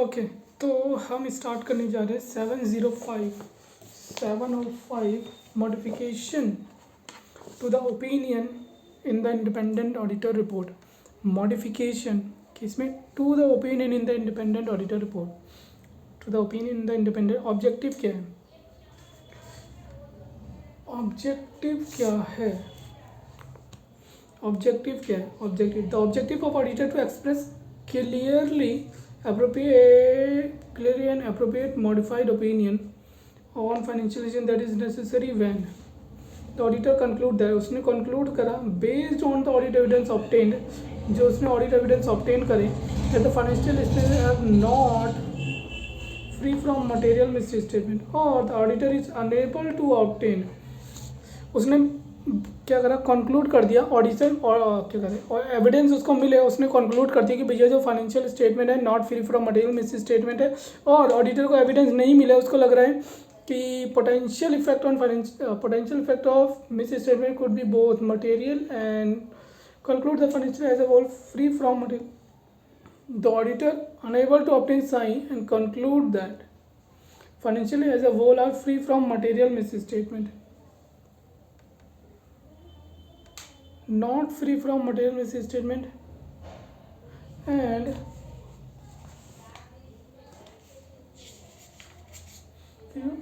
Okay, तो हम start करने जा रहे हैं 705 modification to the opinion in the independent auditor report. Modification किसमें? To the opinion in the independent auditor report. To the opinion in the independent objective क्या है? ऑब्जेक्टिव क्या है? ऑब्जेक्टिव क्या है? Objective the objective of auditor to express clearly clearly and appropriate modified opinion on financial decision that is necessary when the auditor conclude that उसने conclude करा based on the audit evidence obtained, जो उसने audit evidence obtain करे that the financial statements are not free from material misstatement or the auditor is unable to obtain, उसने क्या करा? Conclude कर दिया ऑडिशन और क्या करें और एविडेंस उसको मिले, उसने कंक्लूड कर दिया कि भैया जो फाइनेंशियल स्टेटमेंट है not free from material misstatement है, और ऑडिटर को एविडेंस नहीं मिला, उसको लग रहा है कि potential effect of misstatement could be both material and conclude the financial as a whole free from material. The auditor unable to obtain sign and conclude that financial as a whole are free from material misstatement, not free from material misstatement and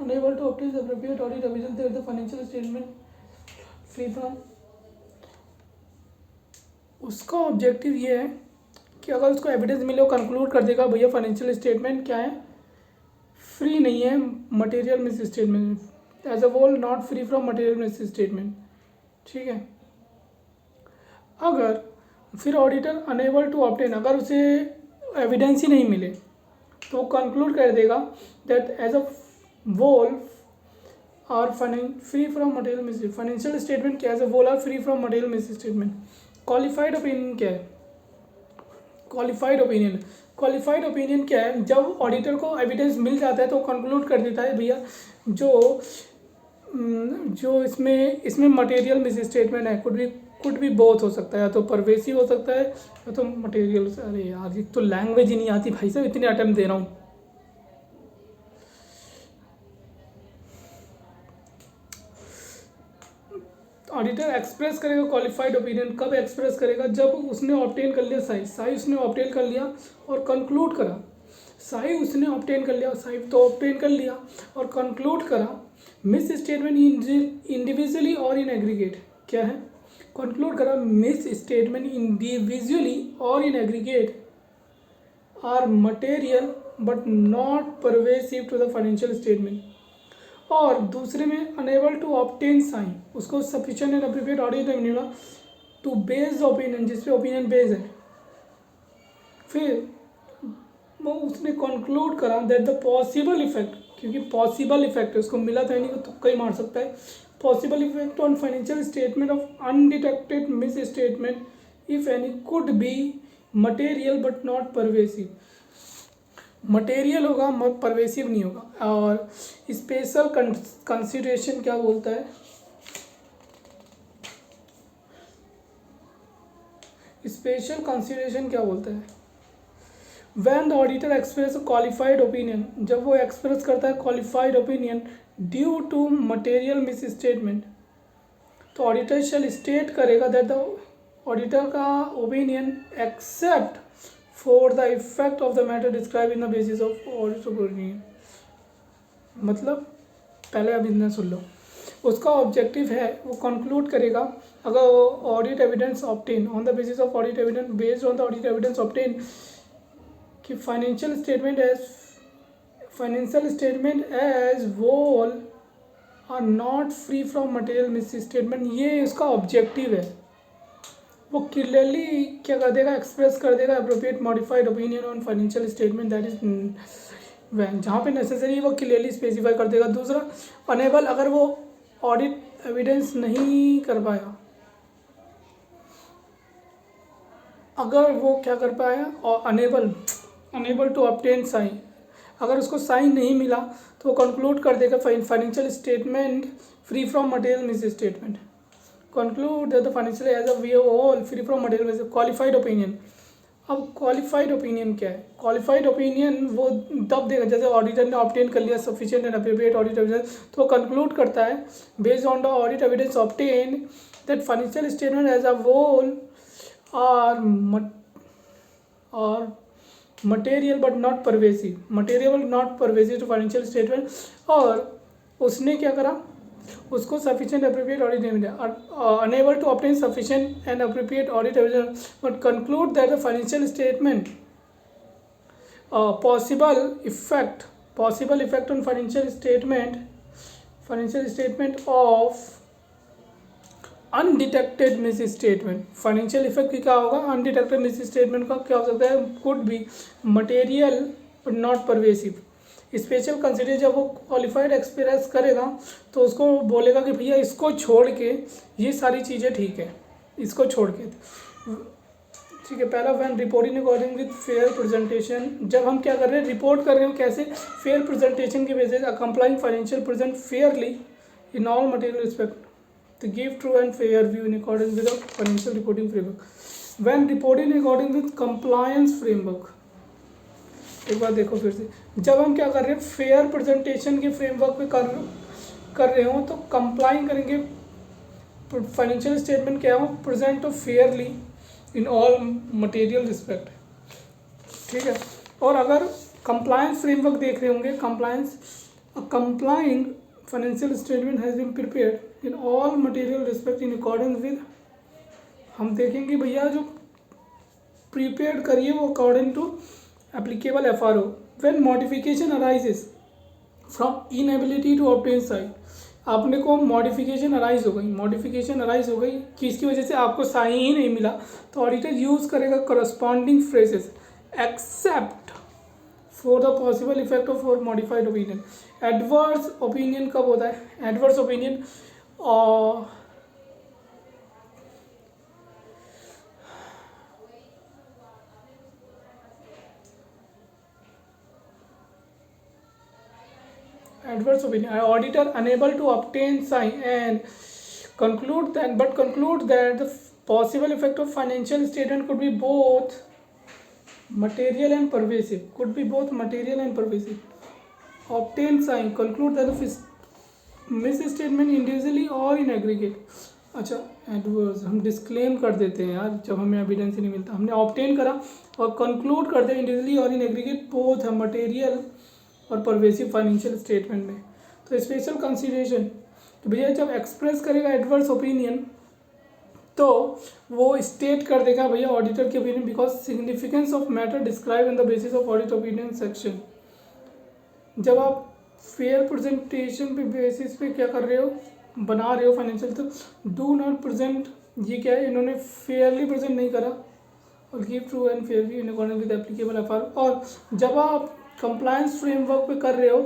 unable to obtain the appropriate audit evidence that the financial statement free from। उसका objective ये है कि अगर उसको evidence मिले वो conclude कर देगा भैया फाइनेंशियल स्टेटमेंट क्या है, फ्री नहीं है material misstatement, as a whole not free from material misstatement. ठीक है, अगर फिर ऑडिटर अनेबल टू ऑब्टेन, अगर उसे एविडेंस ही नहीं मिले तो वो कंक्लूड कर देगा that as a whole are free from material mis, financial statement क्या as a whole are free from material misstatement. Qualified opinion क्या है? क्वालिफाइड ओपिनियन क्या है? जब ऑडिटर को एविडेंस मिल जाता है तो कंक्लूड कर देता है भैया जो इसमें मटेरियल मिस स्टेटमेंट है, कुड भी बोथ हो सकता है, या तो परवेसिव हो सकता है या तो मटेरियल। अरे यार एक तो लैंग्वेज ही नहीं आती भाई साहब, इतने अटेम्प्ट दे रहा हूँ। ऑडिटर एक्सप्रेस करेगा क्वालिफाइड ओपिनियन कब एक्सप्रेस करेगा? जब उसने ऑब्टेन कर लिया साई उसने ऑब्टेन कर लिया और कंक्लूड करा, साई उसने ऑब्टेन कर लिया, साई तो ऑब्टेन कर लिया और कंक्लूड करा मिस स्टेटमेंट इंडिविजुअली और इन एग्रीगेट क्या है? कंक्लूड करा मिस स्टेटमेंट इंडिविजुअली और in aggregate are material but not pervasive to the financial statement. और दूसरे में अनेबल टू ऑब्टेन साइन, उसको सफिशिएंट एंड एप्रोप्रिएट ऑडिट नहीं मिला टू बेस्ड ओपिनियन, जिसपे ओपिनियन बेस्ड है। फिर वो उसने कंक्लूड करा दैट द पॉसिबल इफेक्ट, क्योंकि पॉसिबल इफेक्ट है, उसको मिला था नहीं, वो तुक्का ही मार सकता है। Possible effect on financial statement of undetected misstatement if any could B material but not pervasive. Material होगा परवेसिव नहीं होगा। और स्पेशल कंसिडरेशन क्या बोलता है? स्पेशल कंसिडरेशन क्या बोलता है? When the auditor express a qualified opinion, जब वो एक्सप्रेस करता है qualified opinion due to material misstatement, तो ऑडिटर शैल स्टेट करेगा दैट द ऑडिटर का opinion except for the effect of the matter describe in the basis of auditor opinion. मतलब पहले अब इतना सुन लो, उसका ऑब्जेक्टिव है वो कंक्लूड करेगा अगर audit evidence obtain on the basis of audit evidence based on the audit evidence obtain कि financial statement as whole are not free from material misstatement, ये उसका ऑब्जेक्टिव है। वो क्लियरली क्या कर देगा? एक्सप्रेस कर देगा appropriate modified opinion on financial statement that is when, जहाँ पे नेसेसरी वो क्लियरली स्पेसिफाई कर देगा। दूसरा अनेबल, अगर वो ऑडिट एविडेंस नहीं कर पाया, अगर वो क्या कर पाया और अनेबल टू ऑब्टेन साइन, अगर उसको साइन नहीं मिला तो वो कंक्लूड कर देगा financial statement free from material misstatement. Conclude that the financial as a whole free from material miss, qualified opinion अब क्वालिफाइड ओपिनियन क्या है? क्वालिफाइड ओपिनियन वो तब देगा जैसे ऑडिटर ने ऑब्टेन कर लिया sufficient and appropriate audit evidence, तो वो कंक्लूड करता है based on the audit evidence obtain that financial statement as a whole are material but not pervasive, material not pervasive to financial statement. और उसने क्या करा, उसको sufficient appropriate audit evidence unable to obtain sufficient and appropriate audit evidence but conclude that the financial statement possible effect on financial statement of undetected misstatement. Financial effect क्या होगा? Undetected miss statement का क्या हो सकता है? Could be material but not pervasive. Special consider जब वो qualified express करेगा तो उसको बोलेगा कि भैया इसको छोड़ के ये सारी चीज़ें ठीक है, इसको छोड़ के ठीक है। पहला when reporting according with fair presentation, जब हम क्या कर रहे हैं, रिपोर्ट कर रहे हो कैसे? फेयर प्रेजेंटेशन की basis complying financial present Fairlie in all material respect to give true and fair view in accordance with the financial reporting framework. When reporting according with compliance framework, एक बार देखो फिर से, जब हम क्या कर रहे हैं, फेयर प्रेजेंटेशन के फ्रेमवर्क पे कर रहे हो तो कंप्लाइंग करेंगे फाइनेंशियल स्टेटमेंट क्या हो, present to fairly in all material respect, ठीक है। और अगर कंप्लायंस फ्रेमवर्क देख रहे होंगे, complying financial statement has been prepared in all material respect in accordance with, हम देखेंगे भैया जो प्रिपेयर्ड करिए वो according to applicable FRO. When modification arises from inability to obtain sign, आपने को मॉडिफिकेशन अराइज हो गई किसकी वजह से? आपको साइन ही नहीं मिला, तो ऑडिटर यूज़ करेगा corresponding phrases accept for the possible effect of for modified opinion. Adverse opinion कब होता है? Adverse opinion adverse opinion, auditor unable to obtain sign and conclude that the possible effect of financial statement could be both material and pervasive, obtain sign, conclude that the misstatement individually or in aggregate। अच्छा, adverse हम disclaim कर देते हैं यार, जब हमें evidence ही नहीं मिलता, हमने ऑब्टेन करा और कंक्लूड कर दिया इंडिविजुअली और इन एग्रीगेट बोथ है मटेरियल और परवेसिव फाइनेंशियल स्टेटमेंट में। तो स्पेशल कंसिडरेशन तो भैया जब एक्सप्रेस करेगा एडवर्स ओपिनियन तो वो स्टेट कर देगा भैया ऑडिटर की opinion because significance of matter describe in the basis of audit opinion section. जब आप फेयर प्रेजेंटेशन पे बेसिस पे क्या कर रहे हो, बना रहे हो फाइनेंशियल, तो डू नॉट प्रेजेंट, ये क्या है, इन्होंने फेयरली प्रेजेंट नहीं करा, और give true and fair view in according with applicable FRO. और जब आप कंप्लायंस फ्रेमवर्क पे कर रहे हो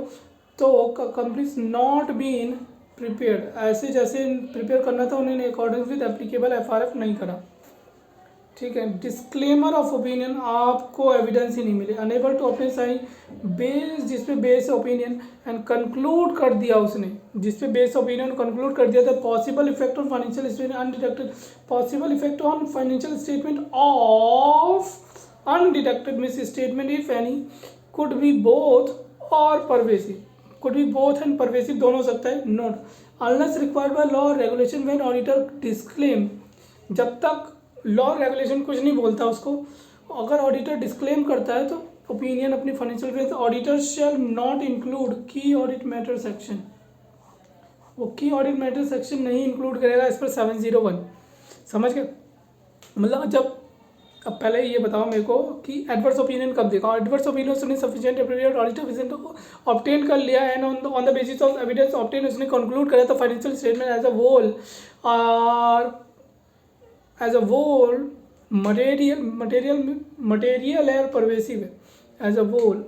तो कंपनीज नॉट बीन प्रिपेयर्ड, ऐसे जैसे प्रिपेयर करना था उन्होंने अकॉर्डिंग विद एप्लीकेबल एफआरएफ नहीं करा, ठीक है। डिस्क्लेमर ऑफ ओपिनियन, आपको एविडेंस ही नहीं मिले, unable to obtain sign base, जिसपे बेस ओपिनियन एंड कंक्लूड कर दिया उसने, जिसपे बेस ओपिनियन कंक्लूड कर दिया था possible effect on financial statement undetected, possible effect on financial statement of undetected misstatement if any could be both और pervasive, could be both and pervasive दोनों हो सकता है, note unless required by law regulation when auditor disclaim, जब तक law regulation कुछ नहीं बोलता उसको, अगर ऑडिटर डिस्क्लेम करता है तो ओपिनियन अपनी financial, auditor shall not include की ऑडिट मैटर सेक्शन, वो की ऑडिट मैटर सेक्शन नहीं इंक्लूड करेगा इस पर 701, समझ गए? मतलब जब, अब पहले ये बताओ मेरे को कि एडवर्स ओपिनियन कब देखा, एडवर्स ओपिनियन उसने सफिशिएंट एप्रोप्रिएट ऑडिटर विजन को ऑब्टेन कर लिया and on the basis of evidence obtain उसने कंक्लूड करा था financial statement as a whole material है और परवेसिव है, एज अ होल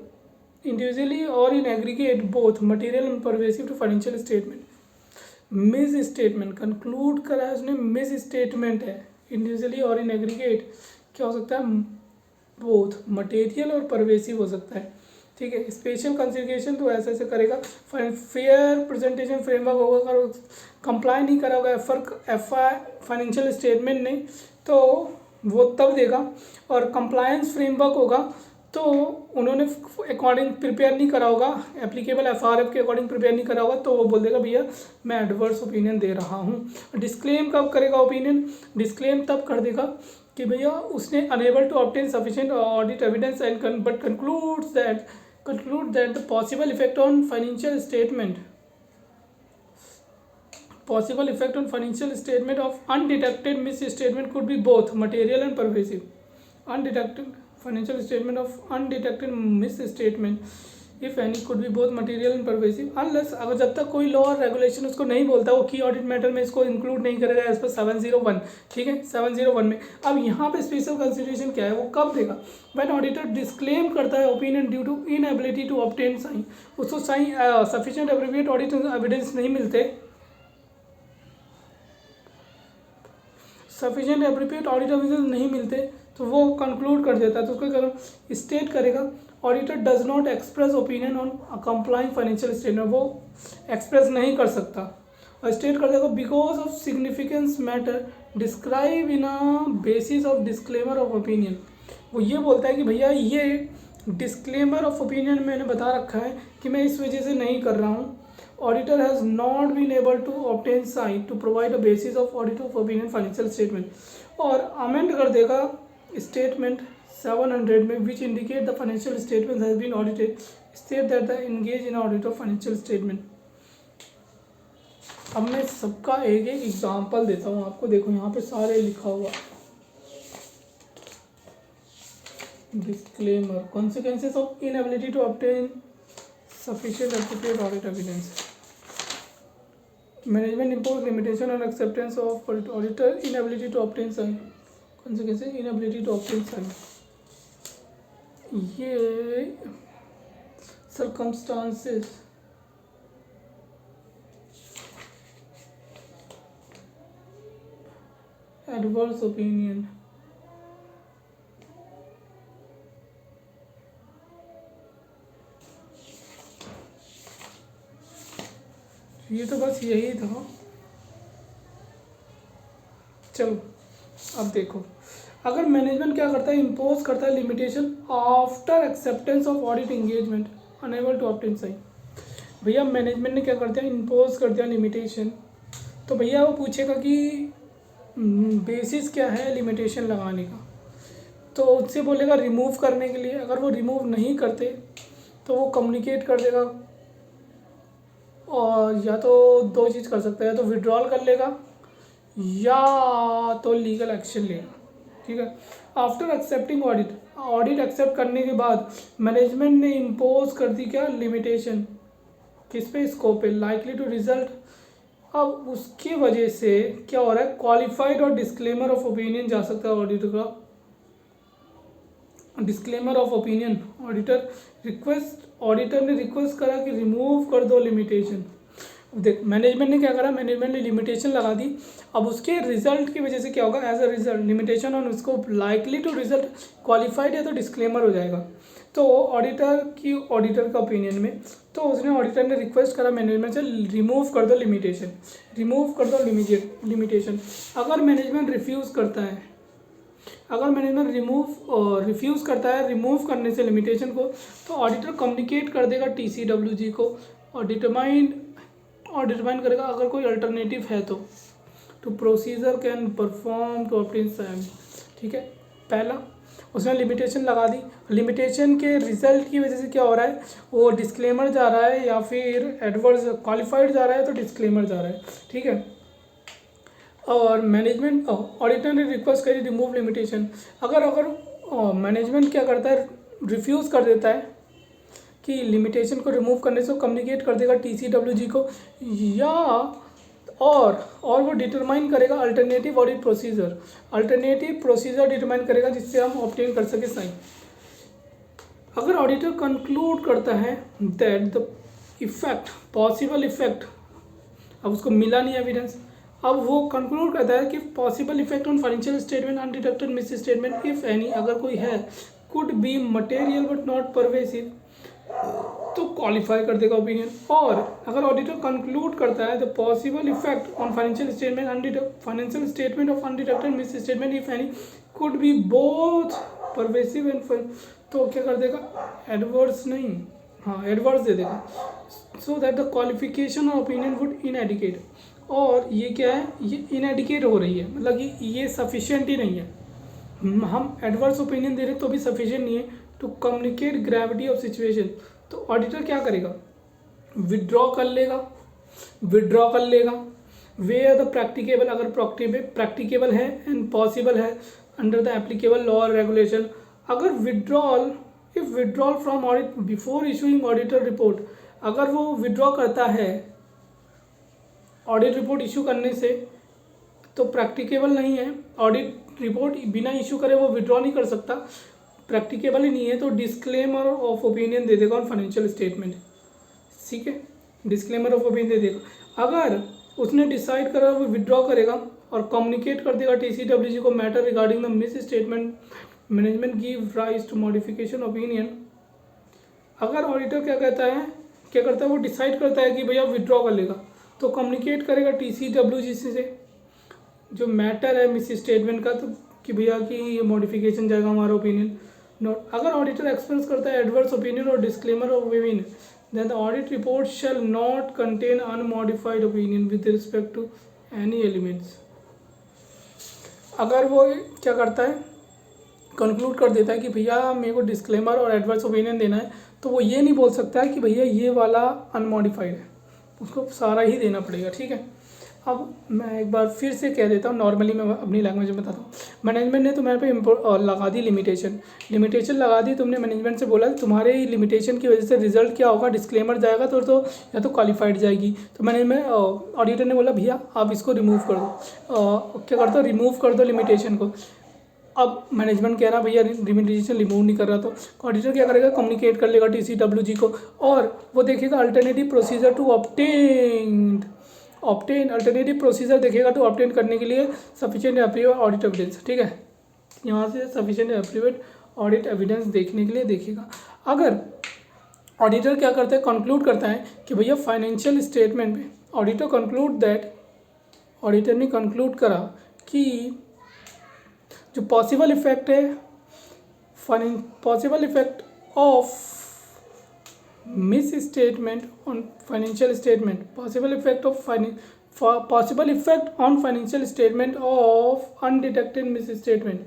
इंडिविजुअली और in aggregate both material and pervasive to financial statement. Misstatement conclude करा है उसने, मिस स्टेटमेंट है इंडिविजुअली और इन एग्रीगेट, क्या हो सकता है, बोथ मटेरियल और परवेसिव हो सकता है, ठीक है। स्पेशल कंसिडरेशन तो ऐसे ऐसे करेगा, फेयर प्रेजेंटेशन फ्रेमवर्क होगा, अगर कंप्लाई नहीं करा होगा फाइनेंशियल स्टेटमेंट ने तो वो तब देगा। और कंप्लायंस फ्रेमवर्क होगा तो उन्होंने अकॉर्डिंग प्रिपेयर नहीं करा होगा, एप्लीकेबल एफआरएफ के अकॉर्डिंग प्रिपेयर नहीं करा होगा, तो वो बोल देगा भैया मैं एडवर्स ओपिनियन दे रहा हूँ। डिस्क्लेम कब करेगा ओपिनियन? डिस्क्लेम तब कर देगा कि भैया उसने unable to obtain sufficient audit evidence and but conclude that the possible effect on financial statement of undetected misstatement could be both material and pervasive. Undetected financial statement of undetected misstatement if any could be both material and pervasive unless, अगर जब तक कोई law और regulation उसको नहीं बोलता वो की ऑडिट मैटर में इसको इंक्लूड नहीं करेगा एज पर 701। ठीक है, 701 में अब यहाँ पे स्पेशल कंसिडरेशन क्या है, वो कब देगा? व्हेन ऑडिटर डिस्क्लेम करता है opinion due to inability to obtain sign, उसको sign sufficient appropriate audit evidence नहीं मिलते, सफिशिएंट एप्रोप्रिएट ऑडिट एविडेंस नहीं मिलते, तो वो कंक्लूड कर देता है। तो उसको स्टेट करेगा auditor does not express opinion on complying financial statement, वो एक्सप्रेस नहीं कर सकता और स्टेट कर देगा because of significance matter describe in a basis of disclaimer of opinion. वो ये बोलता है कि भैया ये डिस्क्लेमर ऑफ ओपिनियन मैंने बता रखा है कि मैं इस वजह से नहीं कर रहा हूँ। Auditor has not been able to obtain sign to provide a basis of audit of opinion financial statement, और अमेंड कर देगा स्टेटमेंट 700 में which indicate the financial statement has been audited state that the engage in audit of financial statement. अब मैं सबका एक एक example देता हूँ आपको, देखो यहाँ पे सारे लिखा हुआ। Disclaimer, consequences of inability to obtain sufficient appropriate audit evidence, management impose limitation on acceptance of auditor inability to obtain sign, consequences inability to obtain sign, ये circumstances adverse opinion, ये तो बस यही था। चलो अब देखो, अगर मैनेजमेंट क्या करता है, इम्पोज करता है limitation after acceptance of audit engagement unable to obtain sign. भैया मैनेजमेंट ने क्या कर दिया, इम्पोज कर दिया लिमिटेशन, तो भैया वो पूछेगा कि बेसिस क्या है लिमिटेशन लगाने का, तो उससे बोलेगा रिमूव करने के लिए। अगर वो रिमूव नहीं करते तो वो कम्युनिकेट कर देगा, और या तो दो चीज़ कर सकता है, या तो विड्रॉल कर लेगा या तो लीगल एक्शन लेगा। ठीक है, after accepting audit, audit accept करने के बाद मैनेजमेंट ने इम्पोज कर दी क्या, लिमिटेशन, किस पे, स्कोप पे, लाइकली टू रिजल्ट। अब उसकी वजह से क्या हो रहा है, क्वालिफाइड और डिस्क्लेमर ऑफ ओपिनियन जा सकता है ऑडिटर का। डिस्क्लेमर ऑफ ओपिनियन, ऑडिटर ने रिक्वेस्ट करा कि रिमूव कर दो लिमिटेशन। देख मैनेजमेंट ने क्या करा, मैनेजमेंट ने लिमिटेशन लगा दी। अब उसके रिजल्ट की वजह से क्या होगा, as a result limitation on उसको लाइकली टू रिजल्ट क्वालिफाइड है तो डिस्क्लेमर हो जाएगा। तो ऑडिटर का ओपिनियन में, तो उसने ऑडिटर ने रिक्वेस्ट करा मैनेजमेंट से रिमूव कर दो लिमिटेशन, रिमूव कर दो लिमिटेशन। अगर मैनेजमेंट रिफ्यूज़ करता है, अगर मैनेजमेंट रिफ्यूज़ करता है रिमूव करने से लिमिटेशन को, तो ऑडिटर कम्युनिकेट कर देगा TCWG को और डिटरमाइन करेगा अगर कोई अल्टरनेटिव है तो procedure can perform to obtain sign. ठीक है, पहला उसने लिमिटेशन लगा दी, लिमिटेशन के रिजल्ट की वजह से क्या हो रहा है, वो डिस्क्लेमर जा रहा है या फिर एडवर्स क्वालिफाइड जा रहा है तो डिस्क्लेमर जा रहा है। ठीक है, और मैनेजमेंट ऑडिटर ने रिक्वेस्ट करी रिमूव लिमिटेशन। अगर मैनेजमेंट क्या करता है, रिफ्यूज़ कर देता है कि लिमिटेशन को रिमूव करने से कम्युनिकेट कर देगा TCWG को, या और वो डिटरमाइन करेगा alternative audit procedure, alternative procedure determine करेगा जिससे हम ऑब्टेन कर सके साइन। अगर ऑडिटर कंक्लूड करता है that the effect, possible effect, अब उसको मिला नहीं एविडेंस, अब वो कंक्लूड करता है कि possible effect on financial statement undetected misstatement if any, अगर कोई है, could be material but not pervasive, तो क्वालिफाई कर देगा ओपिनियन। और अगर ऑडिटर कंक्लूड करता है the possible effect on financial statement of undetected misstatement if any could be both pervasive and, तो क्या कर देगा, एडवर्स नहीं, हाँ एडवर्स दे देगा, so that the qualification of opinion would inadequate, और ये क्या है, ये इनएडिकेट हो रही है, मतलब कि ये सफिशिएंट ही नहीं है, हम एडवर्स ओपिनियन दे रहे तो भी सफिशिएंट नहीं है to communicate gravity of situation. तो ऑडिटर क्या करेगा, विड्रॉ कर लेगा वे आर द प्रैक्टिकेबल, अगर प्रैक्टिकेबल है एंड पॉसिबल है अंडर द एप्लीकेबल लॉ और रेगुलेशन। अगर withdrawal, if withdrawal from audit before issuing auditor report, अगर वो विड्रॉ करता है ऑडिट रिपोर्ट इशू करने से, तो प्रैक्टिकेबल नहीं है, ऑडिट रिपोर्ट बिना इशू करे वो विड्रॉ नहीं कर सकता, प्रैक्टिकेबल ही नहीं है, तो डिस्क्लेमर ऑफ ओपिनियन दे देगा ऑन फाइनेंशियल स्टेटमेंट, ठीक है, डिस्क्लेमर ऑफ ओपिनियन दे देगा। अगर उसने डिसाइड करा वो विड्रॉ करेगा और कम्युनिकेट कर देगा TCWG को matter regarding the misstatement management give rise to modification opinion. अगर ऑडिटर क्या करता है वो डिसाइड करता है कि भैया विड्रॉ कर लेगा, तो कम्युनिकेट करेगा TCWG से जो मैटर है मिस स्टेटमेंट का, तो कि भैया कि ये मॉडिफिकेशन जाएगा हमारा ओपिनियन नोट। अगर ऑडिटर एक्सप्रेस करता है एडवर्स ओपिनियन और disclaimer of opinion, then the audit report shall not contain unmodified opinion with respect to any elements। अगर वो क्या करता है, कंक्लूड कर देता है कि भैया मेरे को डिस्क्लेमर और एडवर्स ओपिनियन देना है, तो वो ये नहीं बोल सकता है कि भैया ये वाला अनमॉडिफाइड है, उसको सारा ही देना पड़ेगा, ठीक है। अब मैं एक बार फिर से कह देता हूँ, नॉर्मली मैं अपनी लैंग्वेज में बताता हूँ। मैनेजमेंट ने तुम्हारे पे लगा दी लिमिटेशन लगा दी, तुमने मैनेजमेंट से बोला तुम्हारे लिमिटेशन की वजह से रिजल्ट क्या होगा, डिस्क्लेमर जाएगा तो या तो क्वालिफाइड जाएगी। तो मैंने ऑडिटर ने बोला भैया आप इसको रिमूव कर दो, क्या करते हो, रिमूव कर दो लिमिटेशन को। अब मैनेजमेंट कह रहा भैया लिमिटेशन रिमूव नहीं कर रहा, तो ऑडिटर क्या करेगा, कम्युनिकेट कर लेगा TCWG को, और वो देखेगा alternative procedure to obtain alternative procedure देखेगा टू ऑब्टेन करने के लिए सफिशिएंट अप्रूव ऑडिट एविडेंस, ठीक है, यहाँ से सफिशिएंट अप्रूव ऑडिट एविडेंस देखने के लिए देखेगा। अगर ऑडिटर क्या करता है, कंक्लूड करता है कि भैया फाइनेंशियल स्टेटमेंट में, ऑडिटर ने कंक्लूड करा कि जो possible effect of miss statement on financial statement, possible effect on financial statement of undetected misstatement,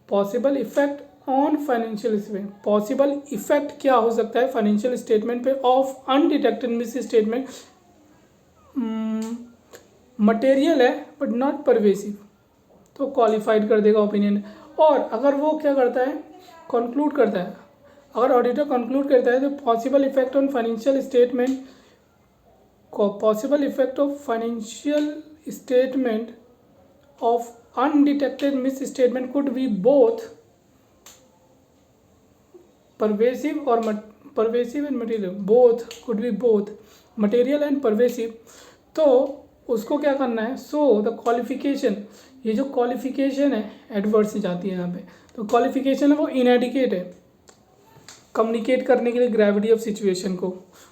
possible effect on financial statement, possible effect क्या हो सकता है फाइनेंशियल स्टेटमेंट पे of undetected miss statement, material है but not pervasive, तो qualified कर देगा opinion. और अगर वो क्या करता है, कंक्लूड करता है, अगर ऑडिटर कंक्लूड करता है तो possible effect on financial statement, possible effect of financial statement of undetected misstatement could be both pervasive and material, both could be both material and pervasive. तो उसको क्या करना है, सो द क्वालिफिकेशन, ये जो क्वालिफिकेशन है adverse जाती है यहाँ पे, तो क्वालिफिकेशन है वो इनएडिकेट है कम्युनिकेट करने के लिए ग्रेविटी ऑफ सिचुएशन को।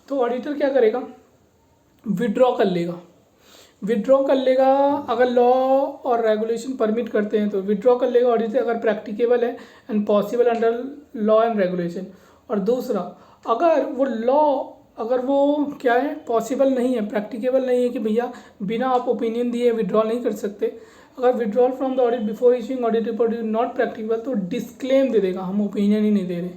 तो ऑडिटर क्या करेगा, विड्रॉ कर लेगा, अगर लॉ और रेगुलेशन परमिट करते हैं तो विड्रॉ कर लेगा ऑडिटर, अगर प्रैक्टिकेबल है and possible under law and regulation. और दूसरा, अगर वो क्या है, पॉसिबल नहीं है, प्रैक्टिकेबल नहीं है कि भैया बिना आप ओपिनियन दिए विड्रॉ नहीं कर सकते, अगर withdrawal from the audit before issuing audit report is not practical, तो डिस्क्लेम दे देगा, हम ओपिनियन ही नहीं दे रहे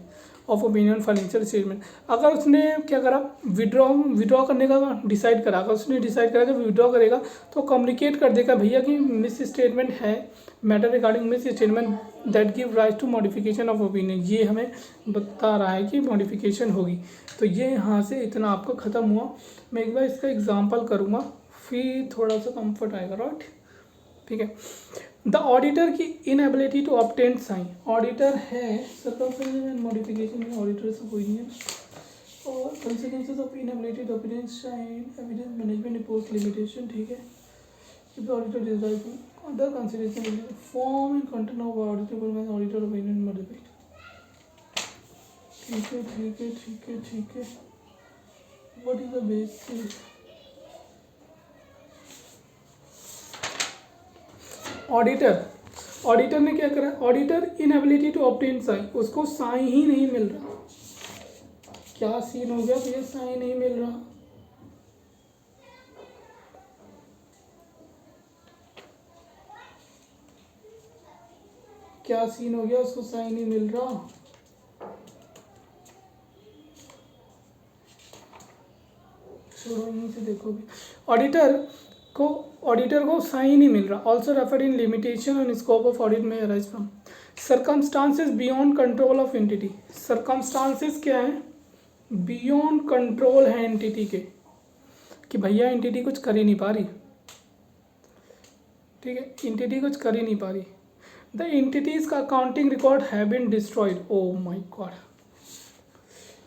ऑफ ओपिनियन फाइनेंशियल स्टेटमेंट। अगर उसने क्या करा, विड्रॉ करने का डिसाइड करा, अगर उसने डिसाइड करा कि विड्रॉ करेगा, तो कम्युनिकेट कर देगा भैया कि मिस स्टेटमेंट है, matter regarding misstatement that give rise to modification of opinion, ये हमें बता रहा है कि मॉडिफिकेशन होगी। तो ये यहाँ से इतना आपका ख़त्म हुआ। मैं एक बार इसका एग्जाम्पल करूँगा, फिर थोड़ा सा कम्फर्ट आएगा, राइट, ठीक है। द ऑडिटर की inability to obtain sign, auditor है circumstances and modification in auditor's opinion और consequences of inability to obtain sign evidence management report limitation, ठीक है। If the auditor decides other consideration form and content of auditor में auditor opinion modified, ठीक है। What is the basis, auditor auditor ने क्या करा, auditor inability to obtain sign, उसको sign ही नहीं मिल रहा। क्या सीन हो गया भैया, साइन नहीं मिल रहा। क्या सीन हो गया, उसको साइन नहीं मिल रहा। छोड़ो यहीं से देखो भी। ऑडिटर को साइन नहीं मिल रहा। Also referred in limitation and scope of audit में arise from circumstances beyond control of entity. Circumstances क्या है, बियॉन्ड कंट्रोल है एंटिटी के, कि भैया एंटिटी कुछ कर ही नहीं पा रही, ठीक है, एंटिटी कुछ कर ही नहीं पा रही। द एंटिटीज का accounting record have been destroyed. Oh my God,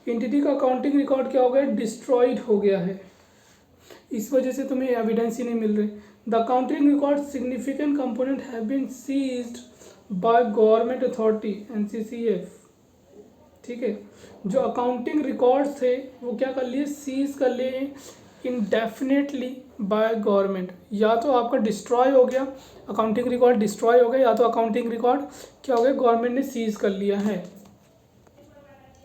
entity का अकाउंटिंग रिकॉर्ड क्या हो गया, डिस्ट्रॉयड हो गया है, इस वजह से तुम्हें एविडेंस ही नहीं मिल रही। The accounting record significant component have been seized by government authority NCCF, ठीक है। जो अकाउंटिंग रिकॉर्ड्स थे वो क्या कर लिए, सीज कर लिए इनडेफिनेटली बाय गवर्नमेंट। या तो आपका डिस्ट्रॉय हो गया, अकाउंटिंग रिकॉर्ड डिस्ट्रॉय हो गया, या तो अकाउंटिंग रिकॉर्ड क्या हो गया, गवर्नमेंट ने सीज कर लिया है,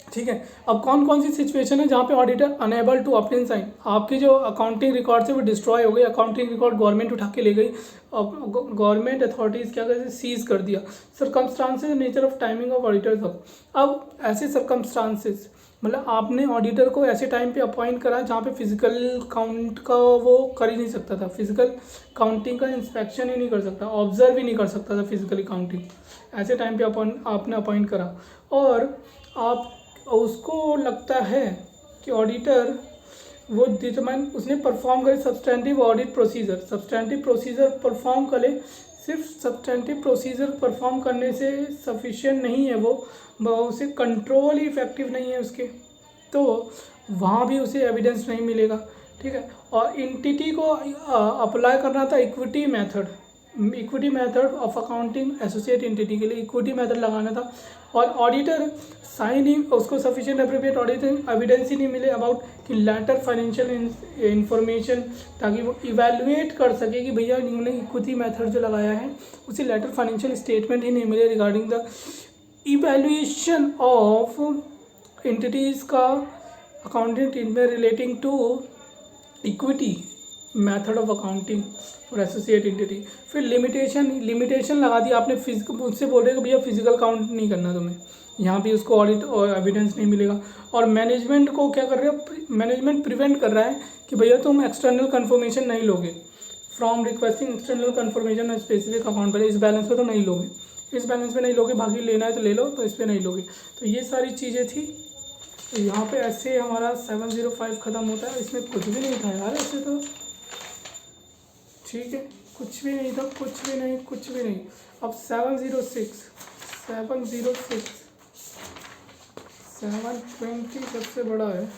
ठीक है। अब कौन कौन सी सिचुएशन है जहाँ पे auditor unable to obtain sign, आपकी जो अकाउंटिंग रिकॉर्ड है वो डिस्ट्रॉय हो गई, अकाउंटिंग रिकॉर्ड गवर्नमेंट उठा के ले गई, गवर्नमेंट अथॉरिटीज़ क्या करते, सीज कर दिया। Circumstances nature of timing of auditors work. अब ऐसे सर्कमस्टांसेस मतलब आपने ऑडिटर को ऐसे टाइम पे अपॉइंट करा जहाँ पे फिजिकल काउंट का वो कर ही नहीं सकता था, फिजिकल काउंटिंग का इंस्पेक्शन ही नहीं कर सकता, ऑब्जर्व ही नहीं कर सकता था फिजिकली काउंटिंग, ऐसे टाइम पे आपने अपॉइंट करा। और आप उसको लगता है कि ऑडिटर वो डिटरमाइन उसने परफॉर्म करे substantive audit procedure, substantive procedure perform करे, सिर्फ सब्सटेंटिव प्रोसीजर परफॉर्म करने से सफिशिएंट नहीं है, वो उसे कंट्रोल ही इफेक्टिव नहीं है उसके, तो वहाँ भी उसे एविडेंस नहीं मिलेगा, ठीक है। और एंटिटी को अप्लाई करना था equity method, equity method of accounting associate entity के लिए इक्विटी मेथड लगाना था, और ऑडिटर साइन ही उसको सफिशिएंट एप्रोप्रिएट ऑडिटिंग एविडेंस ही नहीं मिले अबाउट कि लेटर फाइनेंशियल इंफॉर्मेशन, ताकि वो इवेलुएट कर सके कि भैया इन्होंने इक्विटी मेथड जो लगाया है उसे लेटर फाइनेंशियल स्टेटमेंट ही नहीं मिले regarding the evaluation of entities का अकाउंटिंग में relating to equity method of accounting for associate entity. फिर लिमिटेशन लगा दी आपने, उससे बोल रहे हो भैया फिजिकल काउंट नहीं करना तुम्हें, यहाँ भी उसको ऑडिट और एविडेंस नहीं मिलेगा। और मैनेजमेंट को क्या कर रहे हो, मैनेजमेंट प्रिवेंट कर रहा है कि भैया तुम एक्सटर्नल कन्फर्मेशन नहीं लोगे, from requesting external conformation specific account पर, इस बैलेंस पे तो नहीं लोगे, इस बैलेंस पे नहीं लोगे, बाकी लेना है तो ले लो, तो इस पर नहीं लोगे। तो ये सारी चीज़ें थी। तो यहाँ पे ऐसे हमारा 705 ख़त्म होता है। इसमें कुछ भी नहीं था यार ऐसे तो, ठीक है, कुछ भी नहीं था, कुछ भी नहीं, कुछ भी नहीं। अब 706 720 सबसे बड़ा है।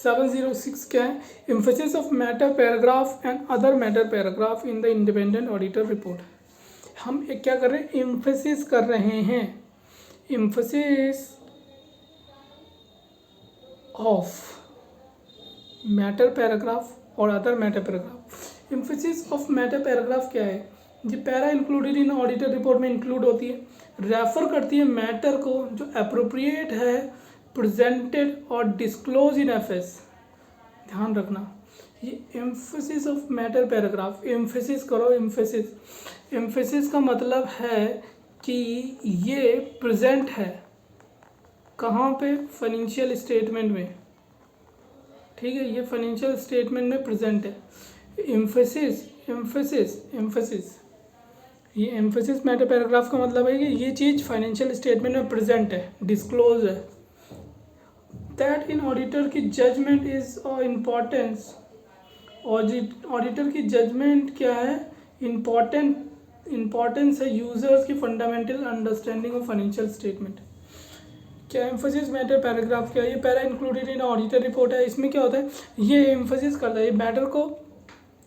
706 क्या है, emphasis of matter paragraph and other matter paragraph in the independent auditor report. हम एक क्या कर रहे हैं, एम्फेसिस कर रहे हैं, एम्फेसिस ऑफ मैटर पैराग्राफ और other matter paragraph. Emphasis of matter paragraph क्या है, ये para included in auditor report में इंक्लूड होती है, रेफर करती है मैटर को जो अप्रोप्रिएट है, प्रेजेंटेड और डिस्क्लोज इन एफएस। ध्यान रखना, ये emphasis of matter paragraph, emphasis करो, एम्फेसिस का मतलब है कि ये प्रेजेंट है कहाँ पे, फाइनेंशियल स्टेटमेंट में, ठीक है, ये फाइनेंशियल स्टेटमेंट में प्रेजेंट है। एम्फेसिस ये एम्फेसिस मैटर पैराग्राफ का मतलब है कि ये चीज़ फाइनेंशियल स्टेटमेंट में प्रेजेंट है, डिस्क्लोज है। दैट इन ऑडिटर की जजमेंट इज इम्पॉर्टेंस, ऑडिटर की जजमेंट क्या है, इम्पॉर्टेंस है यूजर्स की fundamental understanding of financial statement. क्या एम्फेसिस मैटर पैराग्राफ क्या है, ये para included in auditor report है। इसमें क्या होता है, ये एम्फेसिस करता है, ये मैटर को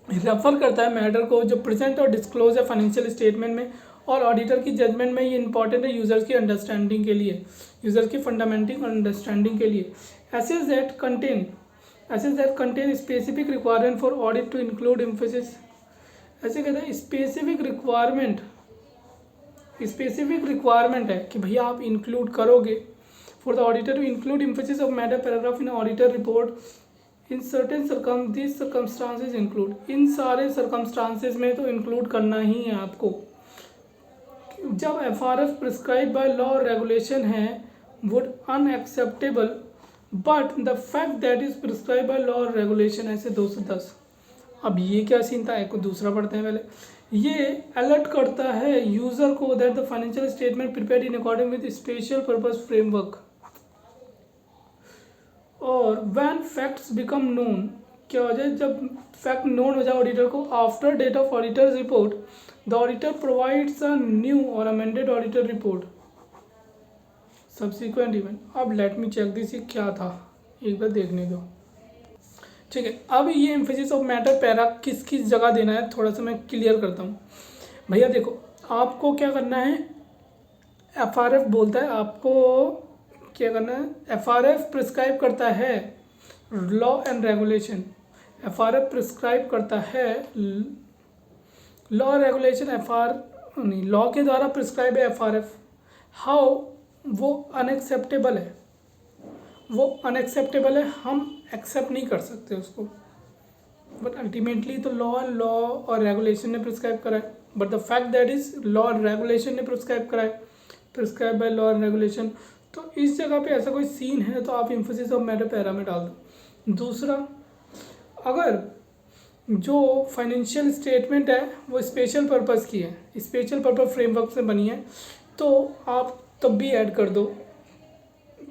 रेफर करता है, मैटर को जो प्रेजेंट और डिस्क्लोज है फाइनेंशियल स्टेटमेंट में, और ऑडिटर की जजमेंट में ये इंपॉर्टेंट है यूजर्स की अंडरस्टैंडिंग के लिए, यूजर्स की फंडामेंटल अंडरस्टैंडिंग के लिए। Assess that contain specific requirement for audit to include emphasis ऐसे कहते हैं स्पेसिफिक रिक्वायरमेंट है कि भैया आप इंक्लूड करोगे for the auditor to include emphasis of matter paragraph in auditor report in certain circumstances include, इन सारे सर्कमस्टांसेस में तो इंक्लूड करना ही है आपको। जब FRF प्रिस्क्राइब बाय लॉ और रेगुलेशन है would unacceptable but the fact that is prescribe bye law और रेगुलेशन, ऐसे 210। अब ये क्या सीन था, एक को दूसरा पढ़ते हैं पहले। ये अलर्ट करता है यूजर को that the financial statement prepared in according with special purpose framework, और व्हेन फैक्ट्स बिकम नोन, क्या हो जाए जब फैक्ट नोन हो जाए ऑडिटर को, after date of auditor's report the auditor provides a new or amended auditor report subsequent event. अब let me check this, ये क्या था एक बार देखने दो। ठीक है, अब ये एम्फेसिस ऑफ मैटर पैरा किस किस जगह देना है थोड़ा सा मैं क्लियर करता हूँ। भैया देखो, आपको क्या करना है, FRF बोलता है आपको क्या करना है। FRF प्रिस्क्राइब करता है law and regulation, FRF prescribe करता है लॉ रेगुलेशन, नहीं लॉ के द्वारा प्रिस्क्राइब है FRF। हाउ वो अनएक्सेप्टेबल है, वो अनएक्सेप्टेबल है, हम एक्सेप्ट नहीं कर सकते उसको, बट अल्टीमेटली तो लॉ और रेगुलेशन ने प्रिस्क्राइब करा है, but the fact that is law और रेगुलेशन ने प्रिस्क्राइब करा है, prescribe by law and regulation. तो इस जगह पे ऐसा कोई सीन है तो आप एम्फेसिस ऑफ मैटर पैरा में डाल दो। दूसरा, अगर जो फाइनेंशियल स्टेटमेंट है वो स्पेशल पर्पस की है, स्पेशल पर्पस फ्रेमवर्क से बनी है, तो आप तब भी ऐड कर दो।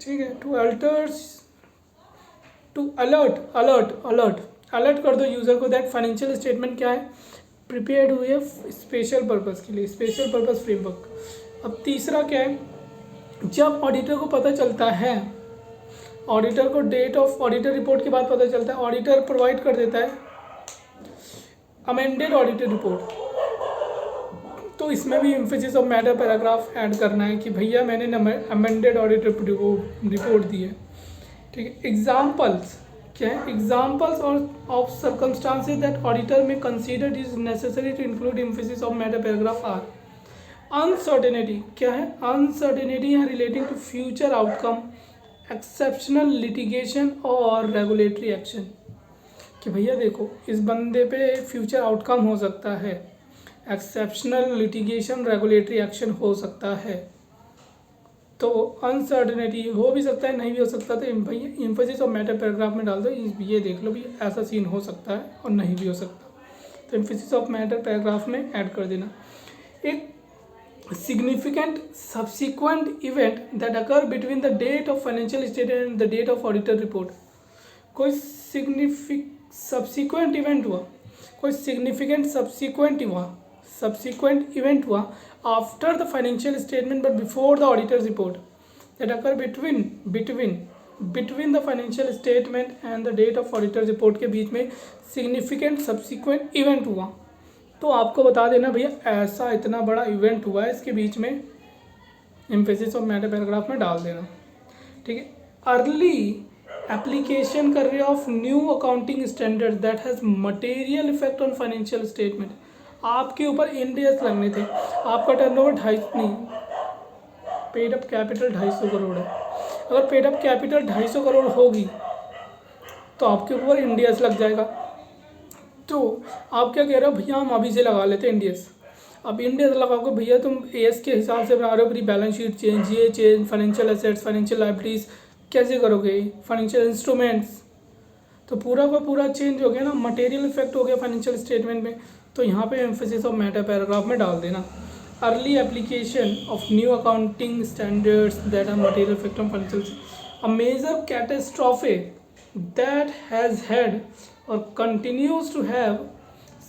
ठीक है, टू अलर्ट कर दो यूज़र को दैट फाइनेंशियल स्टेटमेंट क्या है, प्रिपेयर्ड हुई है स्पेशल पर्पस के लिए, स्पेशल पर्पस फ्रेमवर्क। अब तीसरा क्या है, जब ऑडिटर को पता चलता है, ऑडिटर को डेट ऑफ ऑडिटर रिपोर्ट के बाद पता चलता है, ऑडिटर प्रोवाइड कर देता है अमेंडेड ऑडिटर रिपोर्ट, तो इसमें भी emphasis of matter paragraph add करना है कि भैया मैंने अमेंडेड ऑडिटर रिपोर्ट दी है। ठीक है, एग्जाम्पल्स क्या है, examples of circumstances that auditor में considered is necessary to include emphasis of matter paragraph are uncertainty, क्या है, अनसर्टेनिटी है relating to future outcome, exceptional litigation or regulatory action, कि भैया देखो इस बंदे पे फ्यूचर आउटकम हो सकता है, एक्सेप्शनल लिटिगेशन, रेगुलेटरी एक्शन हो सकता है, तो अनसर्टेनिटी हो भी सकता है नहीं भी हो सकता, तो भैया एम्फेसिस ऑफ मैटर पैराग्राफ में डाल दो, ये देख लो भी ऐसा सीन हो सकता है और नहीं भी हो सकता, तो एम्फेसिस ऑफ मैटर पैराग्राफ में ऐड कर देना। एक significant subsequent event that occur between the date of financial statement and the date of auditor report, कोई subsequent event हुआ, कोई significant subsequent event हुआ after the financial statement but before the auditor's report that occur between the financial statement and the date of auditor's report के बीच में significant subsequent event हुआ, तो आपको बता देना भैया ऐसा इतना बड़ा इवेंट हुआ है, इसके बीच में एम्फेसिस ऑफ मैटर पैराग्राफ में डाल देना। ठीक है, अर्ली एप्लीकेशन कर रहे of new accounting standard that has material effect on financial statement, आपके ऊपर इंडियस लगने थे, आपका टर्नओवर 250 नहीं, पेड अप कैपिटल 250 करोड़ है, अगर पेड अप कैपिटल 250 करोड़ होगी तो आपके ऊपर इंडियस लग जाएगा। तो आप क्या कह रहे हो, भैया हम अभी से लगा लेते हैं इंडियस, अब इंडियस लगाओगे भैया तुम एएस के हिसाब से बना रहे हो, अपनी बैलेंस शीट चेंज, ये change, financial assets, financial liabilities कैसे करोगे, फाइनेंशियल इंस्ट्रूमेंट्स, तो पूरा का पूरा चेंज हो गया ना, मटेरियल इफेक्ट हो गया फाइनेंशियल स्टेटमेंट में, तो यहाँ पे एम्फेसिस ऑफ मैटर पैराग्राफ में डाल देना, early application of new accounting standards that are material effect on financial, a major catastrophe that has had or continues to have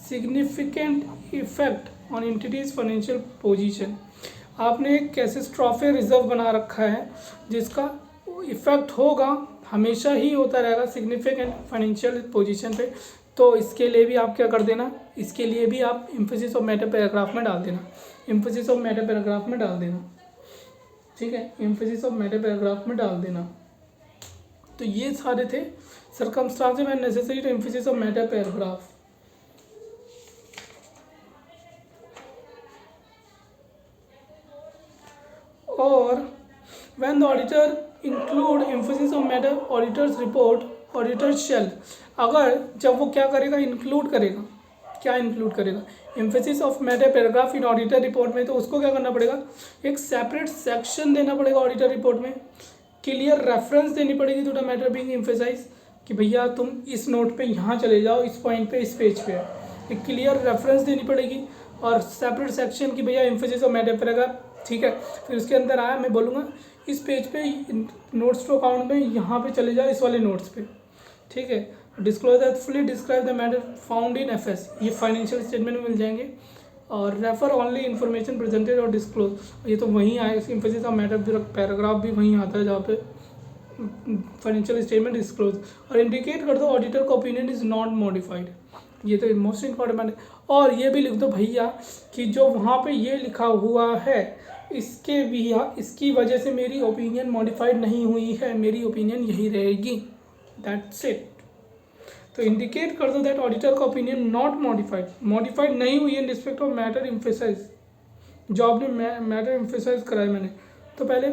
significant effect on entity's financial position, आपने एक कैटास्ट्रोफे reserve बना रखा है जिसका effect होगा, हमेशा ही होता रहेगा सिग्निफिकेंट फाइनेंशियल पोजीशन पे, तो इसके लिए भी आप क्या कर देना, इसके लिए भी आप एम्फेसिस ऑफ मैटर पैराग्राफ में डाल देना, एम्फेसिस ऑफ मैटर पैराग्राफ में डाल देना। ठीक है, एम्फेसिस ऑफ मैटर पैराग्राफ में डाल देना। तो ये सारे थे circumstances when necessary to emphasis of matter paragraph। When the auditor include emphasis of matter auditors report auditor shall, अगर जब वो क्या करेगा, इंक्लूड करेगा, क्या इंक्लूड करेगा, emphasis of matter paragraph in auditor report में, तो उसको क्या करना पड़ेगा, एक सेपरेट सेक्शन देना पड़ेगा ऑडिटर रिपोर्ट में, क्लियर रेफरेंस देनी पड़ेगी to the matter being emphasize, कि भैया तुम इस नोट पे यहाँ चले जाओ, इस पॉइंट पे, इस पेज पे, एक क्लियर रेफरेंस देनी पड़ेगी और सेपरेट सेक्शन की भैया एम्फेसिस ऑफ मैटर पैराग्राफ, ठीक है। फिर उसके अंदर आया, मैं बोलूँगा इस पेज पे नोट्स टू अकाउंट में यहाँ पे चले जाओ, इस वाले नोट्स पे, ठीक है। Disclose that fully describe the matter found in FS, ये फाइनेंशियल स्टेटमेंट में मिल जाएंगे। और रेफर ओनली इन्फॉर्मेशन प्रेजेंटेड और डिस्क्लोज, ये तो वहीं आएगा, एम्फेसिस ऑफ मैटर पैराग्राफ भी वहीं आता है जहाँ पे फाइनेंशियल स्टेटमेंट डिस्क्लोज। और इंडिकेट कर दो ऑडिटर का ओपिनियन इज नॉट मॉडिफाइड, ये तो मोस्ट इंपॉर्टेंट है। और ये भी लिख दो भैया कि जो वहाँ पे ये लिखा हुआ है इसके भी, इसकी वजह से मेरी ओपिनियन मॉडिफाइड नहीं हुई है, मेरी ओपिनियन यही रहेगी, दैट्स इट। तो इंडिकेट कर दो दैट ऑडिटर का ओपिनियन नॉट मॉडिफाइड नहीं हुई है in respect of matter emphasize, जो आपने मैटर एम्फेसाइज कराया मैंने, तो पहले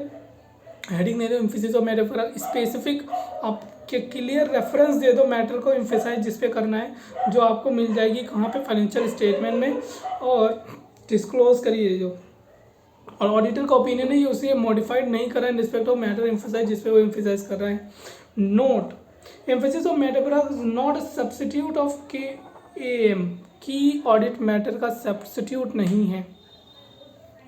हेडिंग दे दो एम्फेसिस ऑफ मैटर पर, स्पेसिफिक आप के क्लियर रेफरेंस दे दो मैटर को एम्फेसाइज जिस पे करना है, जो आपको मिल जाएगी कहाँ पे, फाइनेंशियल स्टेटमेंट में, और डिस्क्लोज करिए जो, और ऑडिटर का ओपिनियन है ये उसे मॉडिफाइड नहीं कर रहा है in respect of matter emphasize जिस पे वो एम्फेसाइज कर रहा है। Note, emphasis of matter paragraph is not a substitute of KAM, key audit matter का सब्स्टिट्यूट नहीं है।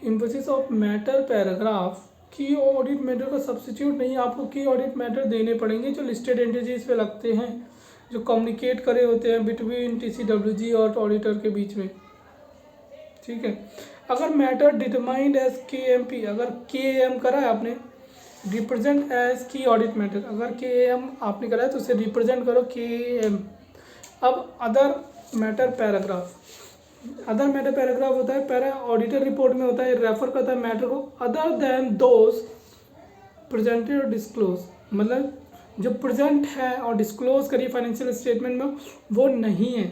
Emphasis of matter paragraph key audit matter का सब्स्टिट्यूट नहीं है, आपको की ऑडिट मैटर देने पड़ेंगे जो लिस्टेड एंटिटीज पे लगते हैं, जो कम्युनिकेट करे होते हैं बिटवीन TCWG और ऑडिटर के बीच में, ठीक है। अगर मैटर डिटरमाइंड एज KMP, अगर KAM करा है आपने, रिप्रेजेंट एज की ऑडिट मैटर, अगर KAM आपने करा है तो उसे रिप्रेजेंट करो KAM। अब other matter paragraph, other matter paragraph होता है, पैरा ऑडिटर रिपोर्ट में होता है, रेफर करता है मैटर को अदर देन दोज प्रेजेंटेड और डिस्क्लोज, मतलब जो प्रेजेंट है और डिस्क्लोज करिए फाइनेंशियल स्टेटमेंट में वो नहीं है,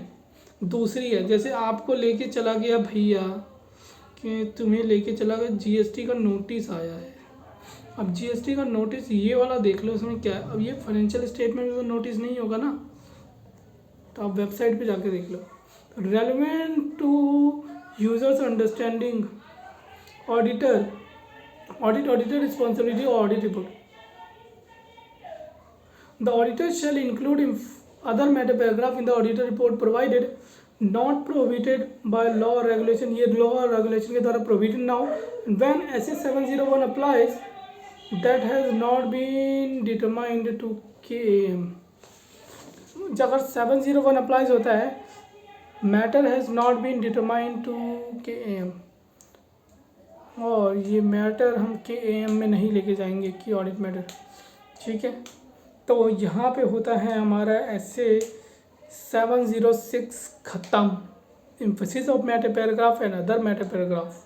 दूसरी है। जैसे आपको लेके चला गया भैया, कि तुम्हें लेके चला गया GST का नोटिस आया है, अब GST का नोटिस ये वाला देख लो, उसमें क्या है, अब ये फाइनेंशियल स्टेटमेंट में तो नोटिस नहीं होगा ना, तो आप वेबसाइट पे जाके देख लो। Relevant to users understanding auditor responsibility audit report, the auditor shall include other matter paragraph in the auditor report provided not prohibited by law और रेगुलेशन, ये लॉ और रेगुलेशन के द्वारा प्रोहिबिटेड ना हो। When SS 701 applies that has not been determined to KAM, अगर 701 applies होता है, matter has not been determined to KAM, और ये मैटर हम KAM में नहीं लेके जाएंगे की ऑडिट मैटर, ठीक है। तो यहाँ पे होता है हमारा SA 706 ख़त्म, emphasis of matter paragraph and other matter paragraph,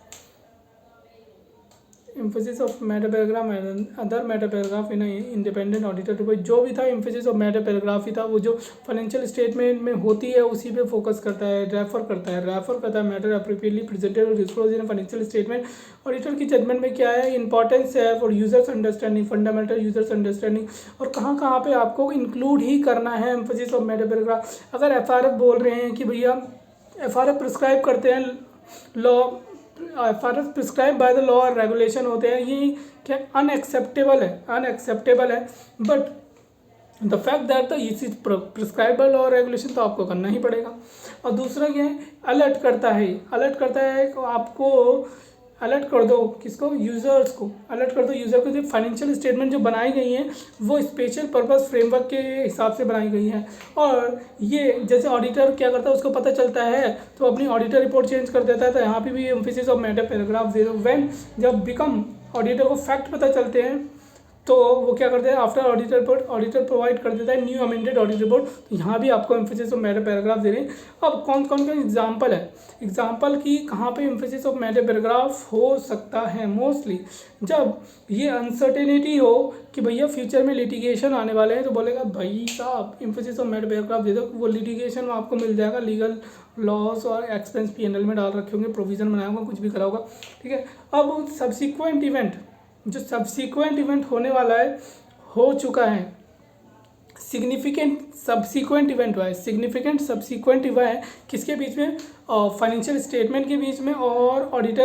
emphasis of matter paragraph and other matter paragraph in independent auditor report, जो भी था एम्फेसिस ऑफ मैटर पैराग्राफ ही था, वो जो फाइनेंशियल स्टेटमेंट में होती है उसी पे फोकस करता है, रेफर करता है मैटर अप्रोप्रिएटली प्रेजेंटेड और disclose in financial statement. Auditor की जजमेंट में क्या है, इंपॉर्टेंस है for users understanding, fundamental users understanding, और कहाँ पे आपको इंक्लूड ही करना है एम्फेसिस ऑफ मैटर पैराग्राफ। अगर FRF बोल रहे हैं कि भैया FRF प्रिस्क्राइब करते हैं law, FRF prescribe by the law और रेगुलेशन होते हैं, ये क्या अनएक्सेप्टेबल है, but the fact that the is prescribe bye law और रेगुलेशन तो आपको करना ही पड़ेगा। और दूसरा क्या है, अलर्ट करता है आपको, अलर्ट कर दो किसको, यूज़र्स को, अलर्ट कर दो यूज़र को। जो फाइनेंशियल स्टेटमेंट जो बनाई गई हैं वो स्पेशल पर्पस फ्रेमवर्क के हिसाब से बनाई गई हैं, और ये जैसे ऑडिटर क्या करता है उसको पता चलता है तो अपनी ऑडिटर रिपोर्ट चेंज कर देता है। तो यहाँ पे भी emphasis of matter paragraph 0 when जब बिकम ऑडिटर को फैक्ट पता चलते हैं तो वो क्या करते हैं, after auditor report auditor provide कर देता है न्यू अमेंडेड ऑडिट रिपोर्ट। तो यहाँ भी आपको एम्फेसिस ऑफ मैटर पैराग्राफ दे रहे हैं। अब कौन कौन का एग्जांपल है, एग्जांपल की कहाँ पे एम्फेसिस ऑफ मैटर पैराग्राफ हो सकता है, मोस्टली जब ये अनसर्टेनिटी हो कि भैया फ्यूचर में लिटिगेशन आने वाले हैं, तो बोलेगा भाई साहब एम्फेसिस ऑफ मैटर पैराग्राफ दे दो, वो लिटिगेशन आपको मिल जाएगा, लीगल लॉस और एक्सपेंस PNL में डाल रखे होंगे, प्रोविजन बनाया होगा, कुछ भी करा होगा, ठीक है। अब सब्सिक्वेंट इवेंट जो सब्सिक्वेंट इवेंट होने वाला है हो चुका है, सिग्निफिकेंट सब्सिक्वेंट इवेंट हुआ है, सिग्निफिकेंट सब्सिक्वेंट हुआ है किसके बीच में, फाइनेंशियल स्टेटमेंट के बीच में और ऑडिट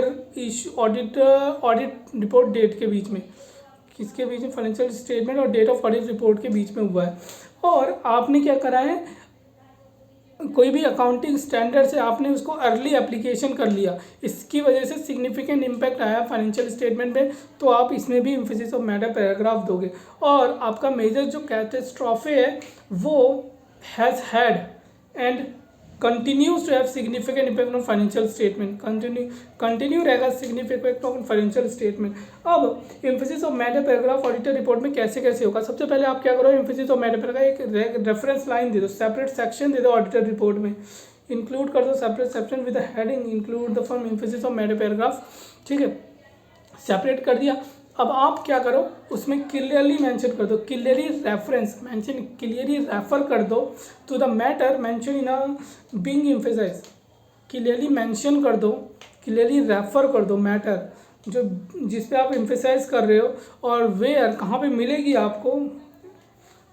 रिपोर्ट डेट के बीच में, किसके बीच में, फाइनेंशियल स्टेटमेंट और डेट ऑफ ऑडिट रिपोर्ट के बीच में हुआ है। और आपने क्या करा है, कोई भी अकाउंटिंग स्टैंडर्ड से आपने उसको अर्ली एप्लीकेशन कर लिया, इसकी वजह से सिग्निफिकेंट इम्पैक्ट आया फाइनेंशियल स्टेटमेंट पे, तो आप इसमें भी एम्फेसिस ऑफ मैटर पैराग्राफ दोगे। और आपका मेजर जो कैटास्ट्रॉफे है वो has had and continues to have significant impact on financial statement, continue रहेगा significant impact on financial statement. अब emphasis of matter paragraph auditor report में कैसे कैसे होगा, सबसे पहले आप क्या करो, एम्फेसिस ऑफ मैटर पैराग्राफ एक रेफरेंस लाइन दे दो, सेपरेट सेक्शन दे दो ऑडिटर रिपोर्ट में, इंक्लूड कर दो separate section with heading include the form emphasis of matter paragraph, ठीक है, सेपरेट कर दिया। अब आप क्या करो, उसमें क्लियरली मेंशन कर दो, clearly reference mention, clearly refer कर दो to the matter mention in a being emphasize, clearly mention कर दो, क्लियरली रेफर कर दो मैटर जो जिस पे आप एम्फेसाइज कर रहे हो, और वेयर कहाँ पे मिलेगी आपको,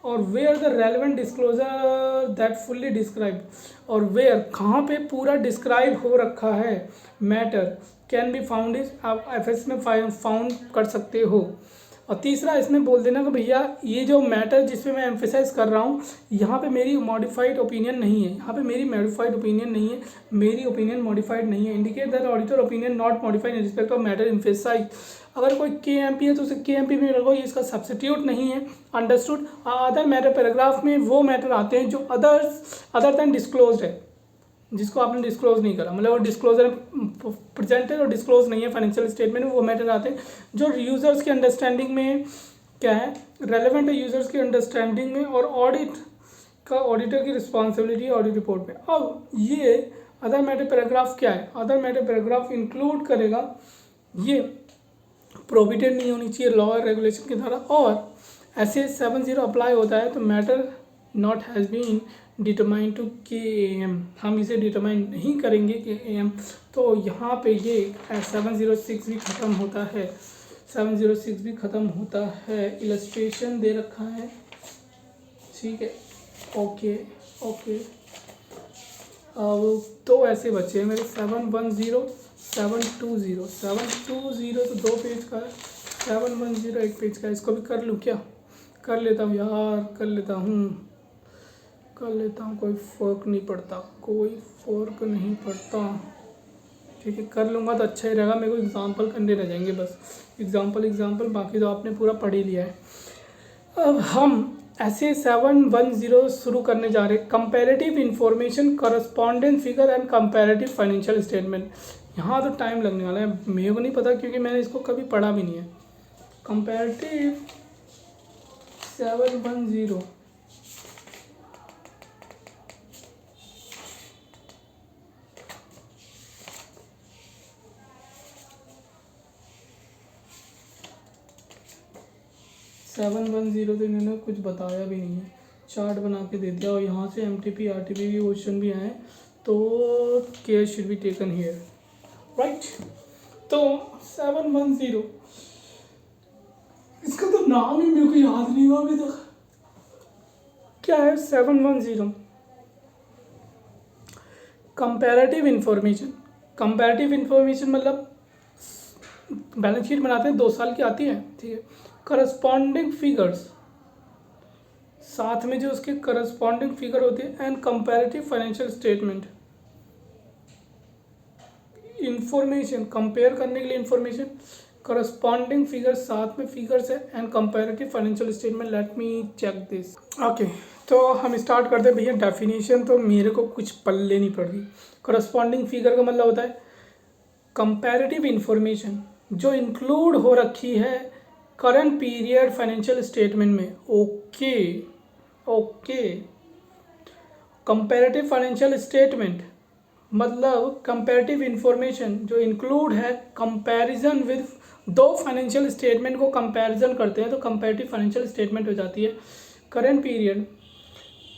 और where the relevant disclosure that fully describe, और वेयर कहाँ पे पूरा डिस्क्राइब हो रखा है matter can be found is, आप एफएस में फाउंड कर सकते हो। और तीसरा इसमें बोल देना कि भैया ये जो मैटर जिसपे मैं एम्फेसाइज कर रहा हूँ यहाँ पे मेरी मॉडिफाइड ओपिनियन नहीं है, यहाँ पे मेरी मॉडिफाइड ओपिनियन नहीं है, मेरी ओपिनियन मॉडिफाइड नहीं है, indicate that auditor opinion not modified in respect of matter emphasize. अगर कोई KMP है तो उसे KMP में रखो, ये इसका सब्सिट्यूट नहीं है, अंडरस्टूड। अदर मैटर पैराग्राफ में वो मैटर आते हैं जो अदर दैन डिस्क्लोज है, जिसको आपने डिस्क्लोज नहीं करा, मतलब वो डिस्क्लोजर प्रेजेंटेड और डिस्क्लोज नहीं है फाइनेंशियल स्टेटमेंट में, वो मैटर आते हैं जो यूजर्स की अंडरस्टैंडिंग में क्या है, रेलेवेंट है यूजर्स की अंडरस्टैंडिंग में, और ऑडिट का ऑडिटर की रिस्पॉन्सिबिलिटी है ऑडिट रिपोर्ट में। अब ये अदर मैटर पैराग्राफ क्या है, अदर मैटर पैराग्राफ इंक्लूड करेगा, ये प्रोविडेंट नहीं होनी चाहिए लॉ और रेगुलेशन के द्वारा, और ऐसे 70 अप्लाई होता है तो matter not has been determine to KAM, हम इसे डिटरमाइन नहीं करेंगे KAM, तो यहाँ पे ये 706 भी ख़त्म होता है, 706 भी ख़त्म होता है, इलस्ट्रेशन दे रखा है, ठीक है, ओके ओके। अब तो ऐसे बचे हैं मेरे 710 720 720 तो 2 पेज का है, 710 1 पेज का है, इसको भी कर लूँ क्या, कर लेता हूँ यार, कर लेता हूँ, कोई फ़र्क नहीं पड़ता, कोई फ़र्क नहीं पड़ता, ठीक है, कर लूँगा तो अच्छा ही रहेगा, मेरे को एग्जांपल करने रह जाएंगे बस, एग्जांपल, बाकी तो आपने पूरा पढ़ ही लिया है। अब हम ऐसे 710 शुरू करने जा रहे हैं, comparative information, correspondent figure and comparative financial statement. यहाँ तो टाइम लगने वाला है, मेरे को नहीं पता क्योंकि मैंने इसको कभी पढ़ा भी नहीं है। कंपैरेटिव 710 710 तो इन्होंने कुछ बताया भी नहीं है, चार्ट बना के दे दिया, और यहाँ से MTP RTP के क्वेश्चन भी आए, तो care should be taken here, right. तो 710 इसका तो नाम ही मेरे को याद नहीं हुआ अभी तक, क्या है 710, कंपैरेटिव इंफॉर्मेशन। कंपैरेटिव इंफॉर्मेशन मतलब बैलेंस शीट बनाते हैं 2 साल की आती है, ठीक है, करस्पॉन्डिंग फिगर्स, साथ में जो उसके करस्पॉन्डिंग फिगर होती है, and comparative financial statement, information compare करने के लिए इंफॉर्मेशन, करस्पॉन्डिंग फिगर्स साथ में फिगर्स है, and comparative financial statement. Let me check this, okay. तो हम स्टार्ट करते हैं भैया, डेफिनेशन तो मेरे को कुछ पल्ले नहीं पड़ रही। करस्पॉन्डिंग फिगर का मतलब होता है कंपैरेटिव इंफॉर्मेशन जो इंक्लूड हो रखी है करंट पीरियड फाइनेंशियल स्टेटमेंट में, okay okay. Comparative financial statement मतलब कंपैरेटिव इंफॉर्मेशन जो इंक्लूड है कंपैरिजन विद, 2 फाइनेंशियल स्टेटमेंट को कंपैरिजन करते हैं तो कंपैरेटिव फाइनेंशियल स्टेटमेंट हो जाती है। करंट पीरियड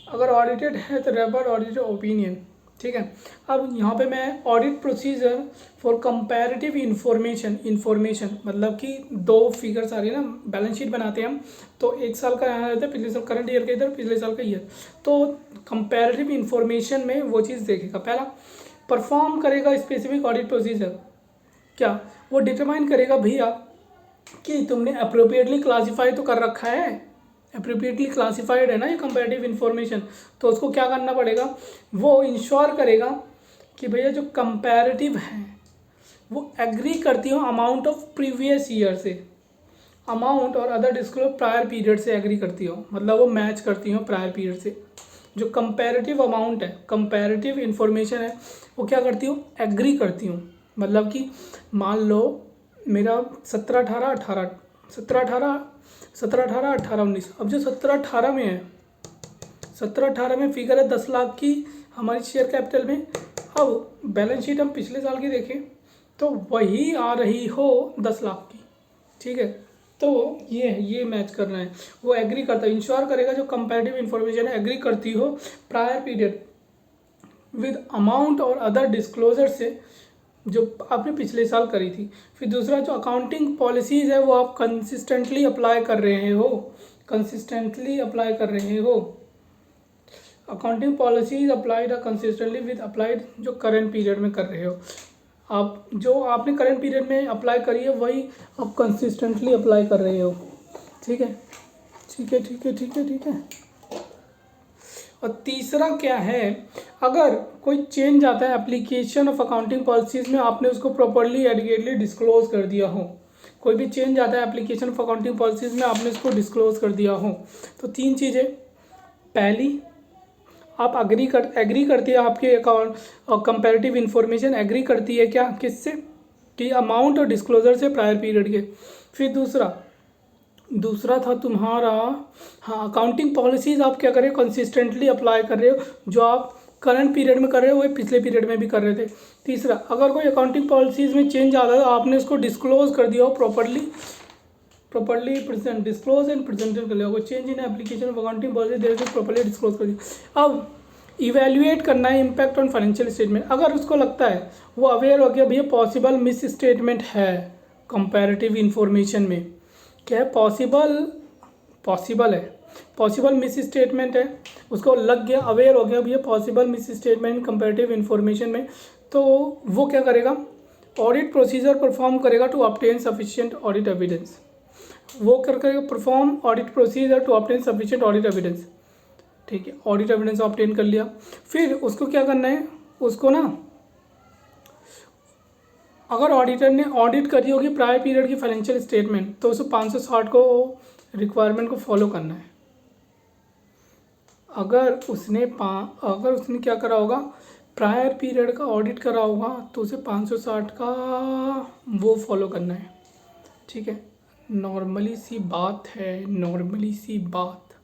अगर ऑडिटेड है तो रेबर्ड ऑडिटेड ओपिनियन, ठीक है। अब यहाँ पे मैं audit procedure for comparative information मतलब कि दो फिगर्स आ रही है ना, बैलेंस शीट बनाते हैं हम, तो एक साल का यहाँ रहता है, पिछले साल करंट ईयर का इधर, पिछले साल का ईयर, तो कंपैरेटिव इंफॉर्मेशन में वो चीज़ देखेगा। पहला परफॉर्म करेगा स्पेसिफिक ऑडिट प्रोसीजर, क्या वो डिटरमाइन करेगा भैया कि तुमने अप्रोप्रिएटली क्लासीफाई तो कर रखा है, अप्रोप्रिएटली क्लासिफाइड है ना ये कंपैरेटिव इन्फॉर्मेशन, तो उसको क्या करना पड़ेगा, वो इंश्योर करेगा कि भैया जो कंपैरेटिव है वो एग्री करती हो अमाउंट ऑफ प्रीवियस ईयर से, अमाउंट और अदर डिस्क्लोज प्रायर पीरियड से एग्री करती हो, मतलब वो मैच करती हो प्रायर पीरियड से। जो कंपैरेटिव अमाउंट है, कंपैरेटिव इन्फॉर्मेशन है, वो क्या करती हूँ, एग्री करती हूँ। मतलब कि मान लो मेरा 17-18 अब जो 17-18 में है, 17-18 में फिगर है 10 लाख की हमारी शेयर कैपिटल में। अब बैलेंस शीट हम पिछले साल की देखें तो वही आ रही हो 10 लाख की, ठीक है। तो ये मैच करना है, वो एग्री करता है, इंश्योर करेगा जो कंपैरेटिव इन्फॉर्मेशन है एग्री करती हो प्रायर पीरियड विद अमाउंट और अदर डिस्क्लोजर से जो आपने पिछले साल करी थी। फिर दूसरा जो अकाउंटिंग पॉलिसीज़ है वो आप कंसिस्टेंटली अप्लाई कर रहे हो, कंसिस्टेंटली अप्लाई कर रहे हो। Accounting policies applied consistently with applied जो करंट पीरियड में कर रहे हो आप, जो आपने करंट पीरियड में अप्लाई करी है वही आप कंसिस्टेंटली अप्लाई कर रहे हो, ठीक है, ठीक है, ठीक है, ठीक है, ठीक है। और तीसरा क्या है, अगर कोई चेंज आता है एप्लीकेशन ऑफ अकाउंटिंग पॉलिसीज़ में, आपने उसको प्रॉपर्ली एडिकेटली डिस्क्लोज कर दिया हो, कोई भी चेंज आता है एप्लीकेशन ऑफ अकाउंटिंग पॉलिसीज़ में आपने उसको डिस्क्लोज कर दिया हो, तो 3 चीज़ें। पहली, आप एग्री करती है आपके अकाउंट और कंपैरेटिव इन्फॉर्मेशन एग्री करती है क्या, किससे, कि अमाउंट और डिस्क्लोजर से प्रायर पीरियड के। फिर दूसरा था तुम्हारा, हाँ, अकाउंटिंग पॉलिसीज़ आप क्या कर रहे हो, कंसिस्टेंटली अप्लाई कर रहे हो, जो आप करंट पीरियड में कर रहे हो वही पिछले पीरियड में भी कर रहे थे। तीसरा, अगर कोई अकाउंटिंग पॉलिसीज़ में चेंज आता है तो आपने उसको डिस्क्लोज कर दिया हो properly present disclose and presented कर लिया होगा। Change in application of accounting policy there से प्रॉपर्ली डिस्क्लोज कर दिया। अब इवैल्यूएट करना है इम्पैक्ट ऑन फाइनेंशियल स्टेटमेंट, अगर उसको लगता है वो अवेयर हो गया भैया पॉसिबल मिस स्टेटमेंट है कंपैरेटिव इन्फॉर्मेशन में, क्या है, पॉसिबल मिस स्टेटमेंट है, उसको लग गया, अवेयर हो गया भैया possible misstatement comparative information में, तो वो क्या करेगा, ऑडिट प्रोसीजर परफॉर्म करेगा to obtain sufficient audit evidence. वो कर करेगा perform audit procedure to obtain sufficient audit evidence, ठीक है। ऑडिट एविडेंस ऑब्टेन कर लिया, फिर उसको क्या करना है, उसको ना, अगर ऑडिटर ने ऑडिट करी होगी प्रायर पीरियड की फाइनेंशियल स्टेटमेंट तो उसको 560 को रिक्वायरमेंट को फॉलो करना है। अगर उसने क्या करा होगा, प्रायर पीरियड का ऑडिट करा होगा तो उसे 560 का वो फॉलो करना है, ठीक है। नॉर्मली सी बात है, नॉर्मली सी बात,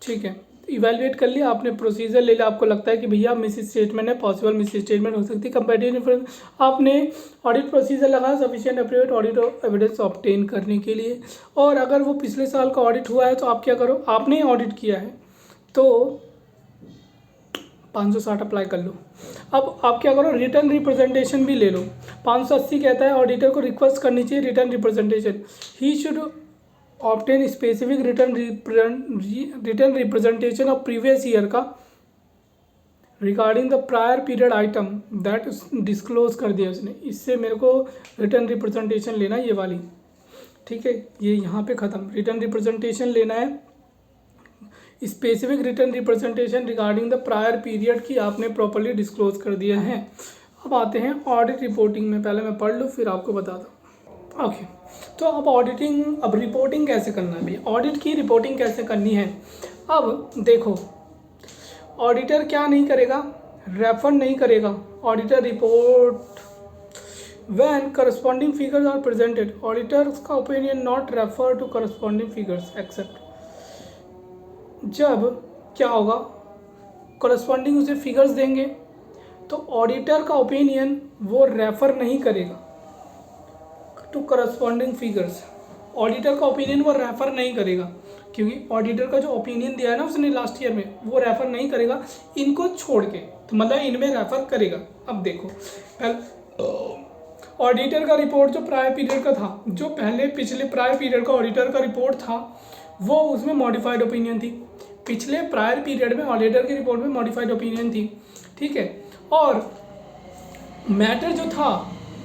ठीक है। इवैल्यूएट कर लिया आपने, प्रोसीजर ले लिया, आपको लगता है कि भैया मिस स्टेटमेंट है, पॉसिबल मिस स्टेटमेंट हो सकती है कंपैरेटिव इन्फॉर्मेशन, आपने ऑडिट प्रोसीजर लगाया sufficient appropriate audit evidence obtain करने के लिए। और अगर वो पिछले साल का ऑडिट हुआ है तो आप क्या करो, आपने ऑडिट किया है तो 560 अप्लाई कर लो। अब आप क्या करो, रिटर्न रिप्रेजेंटेशन भी ले लो। 580 कहता है ऑडिटर को रिक्वेस्ट करनी चाहिए return representation, he should obtain specific return representation of previous year का regarding the prior period item that disclose कर दिया उसने, इससे मेरे को रिटर्न रिप्रेजेंटेशन लेना है, ये वाली, ठीक है, ये यहाँ पे ख़त्म। रिटर्न रिप्रेजेंटेशन लेना है, specific return representation regarding the prior period की आपने प्रॉपर्ली डिस्क्लोज कर दिया है। अब आते हैं ऑडिट रिपोर्टिंग में, पहले मैं पढ़ लूँ फिर आपको बता दूँ। ओके, तो अब रिपोर्टिंग कैसे करना है भैया, ऑडिट की रिपोर्टिंग कैसे करनी है। अब देखो, ऑडिटर क्या नहीं करेगा, रेफर नहीं करेगा, auditor report when corresponding figures are presented, auditor's का opinion not refer to corresponding figures except, जब क्या होगा, करस्पॉन्डिंग उसे फिगर्स देंगे तो ऑडिटर का ओपिनियन वो रेफर नहीं करेगा टू करस्पॉन्डिंग फिगर्स, ऑडिटर का ओपिनियन वो रेफर नहीं करेगा, क्योंकि ऑडिटर का जो ओपिनियन दिया है ना उसने लास्ट ईयर में, वो रेफर नहीं करेगा इनको छोड़ के, तो मतलब इनमें रेफर करेगा। अब देखो पहले ऑडिटर का रिपोर्ट जो प्रायर पीरियड का था, जो पहले पिछले प्रायर पीरियड का ऑडिटर का रिपोर्ट था, वो उसमें मॉडिफाइड ओपिनियन थी। पिछले प्रायर पीरियड में ऑडिटर की रिपोर्ट में मॉडिफाइड ओपिनियन थी, ठीक है। और मैटर जो था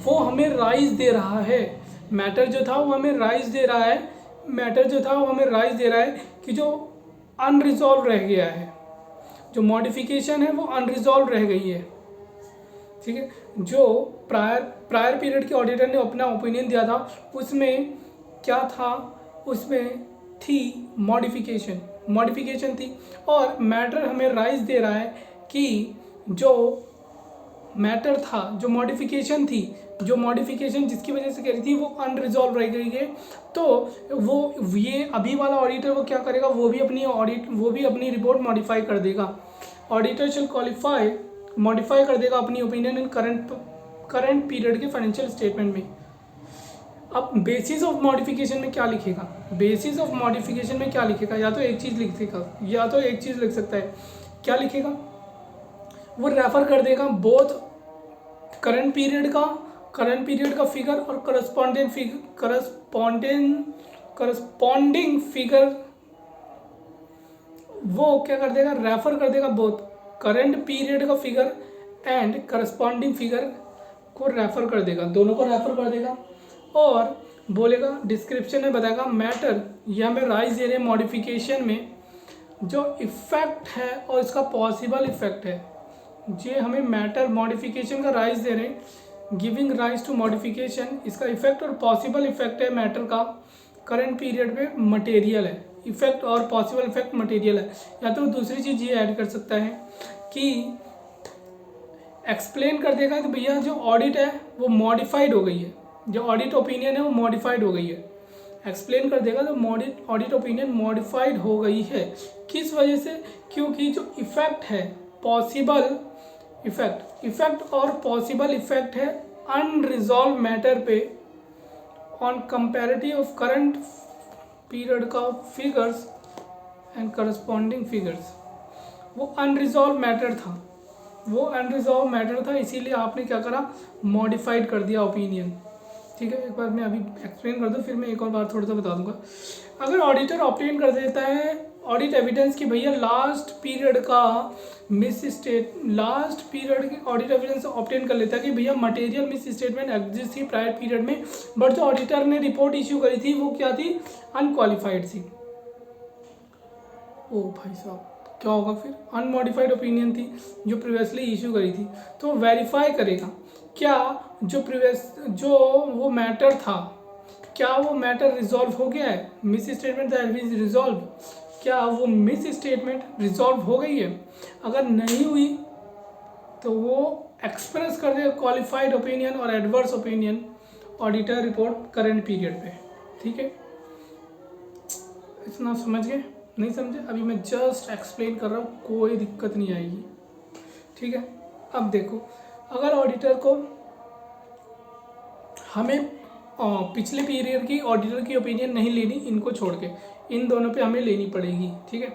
वो हमें राइज दे रहा है, मैटर जो था वो हमें राइज दे रहा है, मैटर जो था वो हमें राइज दे रहा है कि जो अनरिजॉल्व रह गया है, जो मॉडिफिकेशन है वो अनरिजॉल्व रह गई है, ठीक है। जो प्रायर पीरियड के ऑडिटर ने अपना ओपिनियन दिया था उसमें क्या था, उसमें थी मॉडिफिकेशन थी। और मैटर हमें राइज दे रहा है कि जो मैटर था, जो मॉडिफिकेशन थी, जो मॉडिफिकेशन जिसकी वजह से करी थी वो अनरिजॉल्व रह गई है। तो वो ये अभी वाला ऑडिटर वो क्या करेगा, वो भी अपनी रिपोर्ट मॉडिफाई कर देगा। ऑडिटर शैल मॉडिफाई कर देगा अपनी ओपिनियन इन करंट पीरियड के फाइनेंशियल स्टेटमेंट में। अब बेसिस ऑफ मॉडिफिकेशन में क्या लिखेगा, बेसिस ऑफ मॉडिफिकेशन में क्या लिखेगा, या तो एक चीज़ लिख सकता है। क्या लिखेगा, वो रेफर कर देगा बोथ करंट पीरियड का फिगर और करस्पॉन्डिंग फिगर, वो क्या कर देगा, रेफर कर देगा बोथ करंट पीरियड का फिगर एंड करस्पॉन्डिंग फिगर को रेफर कर देगा, दोनों को रेफर कर देगा। और बोलेगा डिस्क्रिप्शन में बताएगा मैटर, यह हमें राइज दे रहे हैं मॉडिफिकेशन में जो इफेक्ट है और इसका पॉसिबल इफेक्ट है। ये हमें मैटर मॉडिफिकेशन का राइज दे रहे हैं, गिविंग राइज टू मॉडिफिकेशन, इसका इफेक्ट और पॉसिबल इफेक्ट है मैटर का करंट पीरियड में मटेरियल है, इफेक्ट और पॉसिबल इफेक्ट मटेरियल है। या तो दूसरी चीज़ ये ऐड कर सकता है कि एक्सप्लेन कर देगा कि भैया जो ऑडिट है वो मॉडिफाइड हो गई है, जो ऑडिट ओपिनियन है वो मॉडिफाइड हो गई है। एक्सप्लेन कर देगा तो ऑडिट ओपिनियन मॉडिफाइड हो गई है, किस वजह से, क्योंकि जो इफेक्ट है पॉसिबल इफेक्ट और पॉसिबल इफेक्ट है अनरिजॉल्व मैटर पे on comparative of current period का फिगर्स एंड करस्पॉन्डिंग फिगर्स। वो अनरिजॉल्व मैटर था, इसीलिए आपने क्या करा, मॉडिफाइड कर दिया ओपिनियन, ठीक है। एक बार मैं अभी एक्सप्लेन कर दूँ, फिर मैं एक और बार थोड़ा सा बता दूंगा। अगर ऑडिटर ऑब्टेन कर देता है ऑडिट एविडेंस कि भैया लास्ट पीरियड की ऑडिट एविडेंस ऑब्टेन कर लेता है कि भैया मटेरियल मिस स्टेटमेंट एग्जिस्ट थी प्रायर पीरियड में, बट जो ऑडिटर ने रिपोर्ट इश्यू करी थी वो क्या थी, अनक्वालिफाइड थी। ओ भाई साहब, क्या होगा फिर, अनमॉडिफाइड ओपिनियन थी जो प्रीवियसली इशू करी थी। तो वेरीफाई करेगा क्या जो वो मैटर था, क्या वो मैटर रिजॉल्व हो गया है, miss statement that is resolve, क्या वो मिस स्टेटमेंट रिजॉल्व हो गई है। अगर नहीं हुई तो वो एक्सप्रेस कर देगा क्वालिफाइड ओपिनियन और adverse opinion auditor report current period पे, ठीक है। इतना समझ गए, नहीं समझे, अभी मैं जस्ट एक्सप्लेन कर रहा हूँ, कोई दिक्कत नहीं आएगी, ठीक है। अब देखो, अगर ऑडिटर को हमें पिछले पीरियड की ऑडिटर की ओपिनियन नहीं लेनी, इनको छोड़ के इन दोनों पे हमें लेनी पड़ेगी, ठीक है।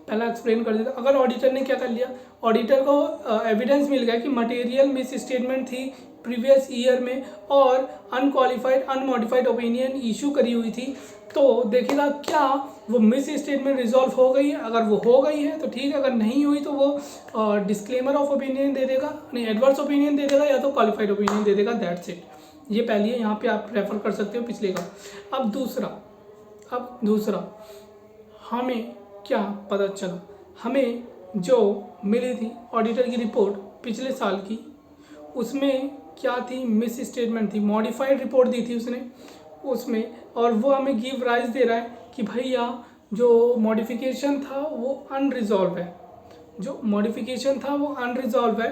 पहला एक्सप्लेन कर देता। अगर ऑडिटर ने क्या कर लिया, ऑडिटर को एविडेंस मिल गया कि मटेरियल मिस स्टेटमेंट थी प्रीवियस ईयर में और अनक्वालिफाइड अनमॉडिफाइड ओपिनियन इशू करी हुई थी, तो देखेगा क्या वो मिस स्टेटमेंट रिजॉल्व हो गई है। अगर वो हो गई है तो ठीक है, अगर नहीं हुई तो वो डिस्क्लेमर ऑफ ओपिनियन दे देगा, नहीं एडवर्स ओपिनियन दे देगा या तो क्वालिफाइड ओपिनियन दे देगा, दैट्स इट। ये पहली है, यहाँ पे आप रेफर कर सकते हो पिछले का। अब दूसरा हमें क्या पता चला, हमें जो मिली थी ऑडिटर की रिपोर्ट पिछले साल की, उसमें क्या थी, मिस स्टेटमेंट थी, मॉडिफाइड रिपोर्ट दी थी उसने उसमें, और वो हमें गिव राइज दे रहा है कि भैया जो मॉडिफिकेशन था वो अनरिजॉल्व है, जो मॉडिफिकेशन था वो अनरिजॉल्व है।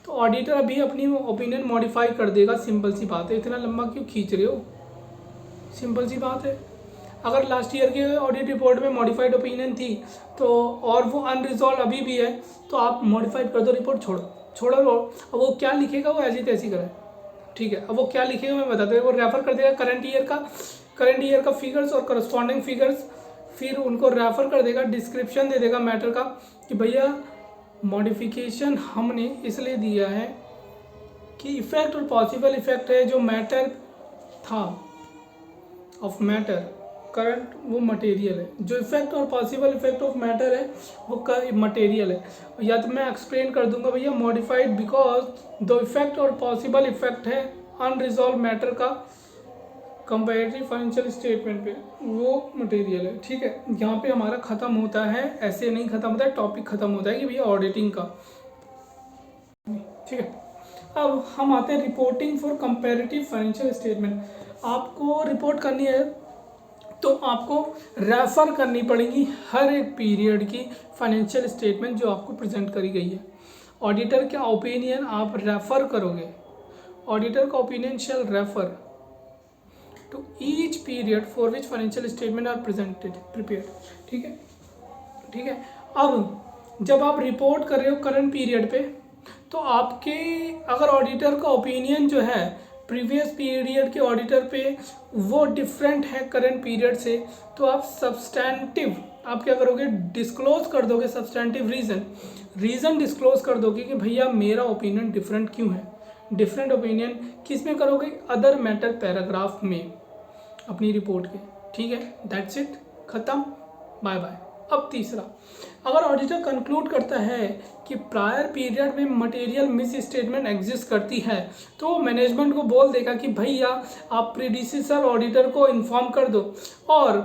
तो ऑडिटर अभी अपनी ओपिनियन मॉडिफाई कर देगा, सिंपल सी बात है। इतना लंबा क्यों खींच रहे हो, सिंपल सी बात है। अगर लास्ट ईयर के ऑडिट रिपोर्ट में मॉडिफाइड ओपिनियन थी तो और वो अनरिजॉल्व अभी भी है, तो आप मॉडिफाइड कर दो, रिपोर्ट छोड़ो। अब वो क्या लिखेगा, वो ऐसी तैसी करे, ठीक है। अब वो क्या लिखेगा मैं बताता हूँ, वो रेफर कर देगा करंट ईयर का फिगर्स और करस्पॉन्डिंग फिर उनको रेफ़र कर देगा, डिस्क्रिप्शन दे देगा मैटर का कि भैया मॉडिफिकेशन हमने इसलिए दिया है कि इफ़ेक्ट और पॉसिबल इफ़ेक्ट है जो मैटर था ऑफ मैटर करंट वो मटेरियल है, जो इफ़ेक्ट और पॉसिबल इफ़ेक्ट ऑफ मैटर है वो मटेरियल है। या तो मैं एक्सप्लेन कर दूंगा भैया मॉडिफाइड बिकॉज द इफ़ेक्ट और पॉसिबल इफ़ेक्ट है अनरिजॉल्व मैटर का कंपैरेटिव फाइनेंशियल स्टेटमेंट पे, वो मटेरियल है। ठीक है, यहाँ पे हमारा ख़त्म होता है, ऐसे नहीं ख़त्म होता है, टॉपिक ख़त्म होता है कि भैया ऑडिटिंग का। ठीक है, अब हम आते हैं reporting for comparative financial statement. आपको रिपोर्ट करनी है तो आपको रेफ़र करनी पड़ेगी हर एक पीरियड की फाइनेंशियल स्टेटमेंट जो आपको प्रेजेंट करी गई है। ऑडिटर का ओपिनियन आप रेफ़र करोगे, ऑडिटर का opinion shall refer to each period for which financial statement are prepared. ठीक है, ठीक है। अब जब आप रिपोर्ट कर रहे हो करंट पीरियड पे, तो आपके अगर ऑडिटर का ओपिनियन जो है प्रीवियस पीरियड के ऑडिटर पे वो डिफरेंट है करंट पीरियड से, तो आप सब्सटैंटिव आप क्या करोगे, डिस्क्लोज कर दोगे सब्सटैंटिव रीज़न डिस्क्लोज कर दोगे कि भैया मेरा ओपिनियन डिफरेंट क्यों है। डिफरेंट ओपिनियन किस में करोगे, अदर मैटर पैराग्राफ में अपनी रिपोर्ट के। ठीक है, दैट्स इट, ख़त्म, बाय बाय। अब तीसरा, अगर ऑडिटर कंक्लूड करता है कि प्रायर पीरियड में मटेरियल मिस स्टेटमेंट एग्जिस्ट करती है, तो मैनेजमेंट को बोल देगा कि भैया आप प्रीडिसेसर ऑडिटर को इन्फॉर्म कर दो। और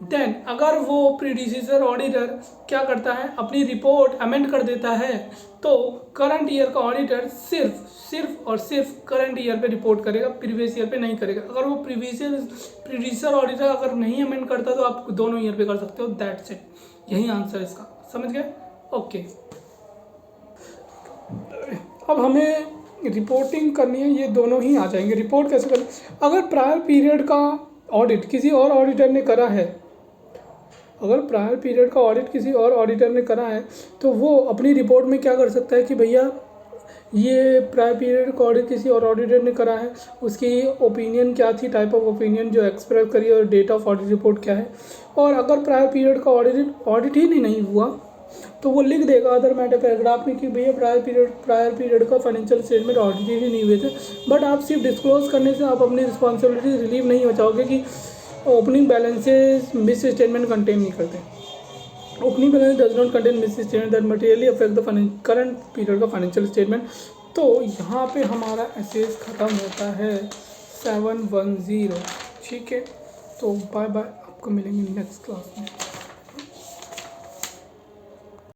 देन अगर वो प्रीडिसेसर ऑडिटर क्या करता है, अपनी रिपोर्ट अमेंड कर देता है, तो करंट ईयर का ऑडिटर सिर्फ और सिर्फ करंट ईयर पे रिपोर्ट करेगा, प्रीवियस ईयर पे नहीं करेगा। अगर वो प्रीडिसेसर ऑडिटर अगर नहीं अमेंड करता तो आप दोनों ईयर पे कर सकते हो। दैट्स इट, यही आंसर इसका, समझ गए? ओके, अब हमें रिपोर्टिंग करनी है, ये दोनों ही आ जाएंगे। रिपोर्ट कैसे करें, अगर प्रायर पीरियड का ऑडिट किसी और ऑडिटर ने करा है, अगर प्रायर पीरियड का ऑडिट किसी और ऑडिटर ने करा है, तो वो अपनी रिपोर्ट में क्या कर सकता है कि भैया ये प्रायर पीरियड का ऑडिट किसी और ऑडिटर ने करा है, उसकी ओपिनियन क्या थी, टाइप ऑफ ओपिनियन जो एक्सप्रेस करी, और डेट ऑफ ऑडिट रिपोर्ट क्या है। और अगर प्रायर पीरियड का ऑडिट ही नहीं हुआ, तो वो लिख देगा अदर मैटर पैराग्राफ में कि भैया प्रायर पीरियड का फाइनेंशियल स्टेटमेंट ऑडिट ही नहीं हुए थे। बट आप सिर्फ डिस्क्लोज करने से आप अपनी रिस्पॉन्सिबिलिटी रिलीव नहीं हो जाओगे कि opening balances miss statement contain नहीं करते। Opening balance does not contain miss statement that materially affect the current period का फाइनेंशियल स्टेटमेंट। तो यहाँ पे हमारा एसेस ख़त्म होता है 710। ठीक है, तो बाय बाय, आपको मिलेंगे नेक्स्ट क्लास में।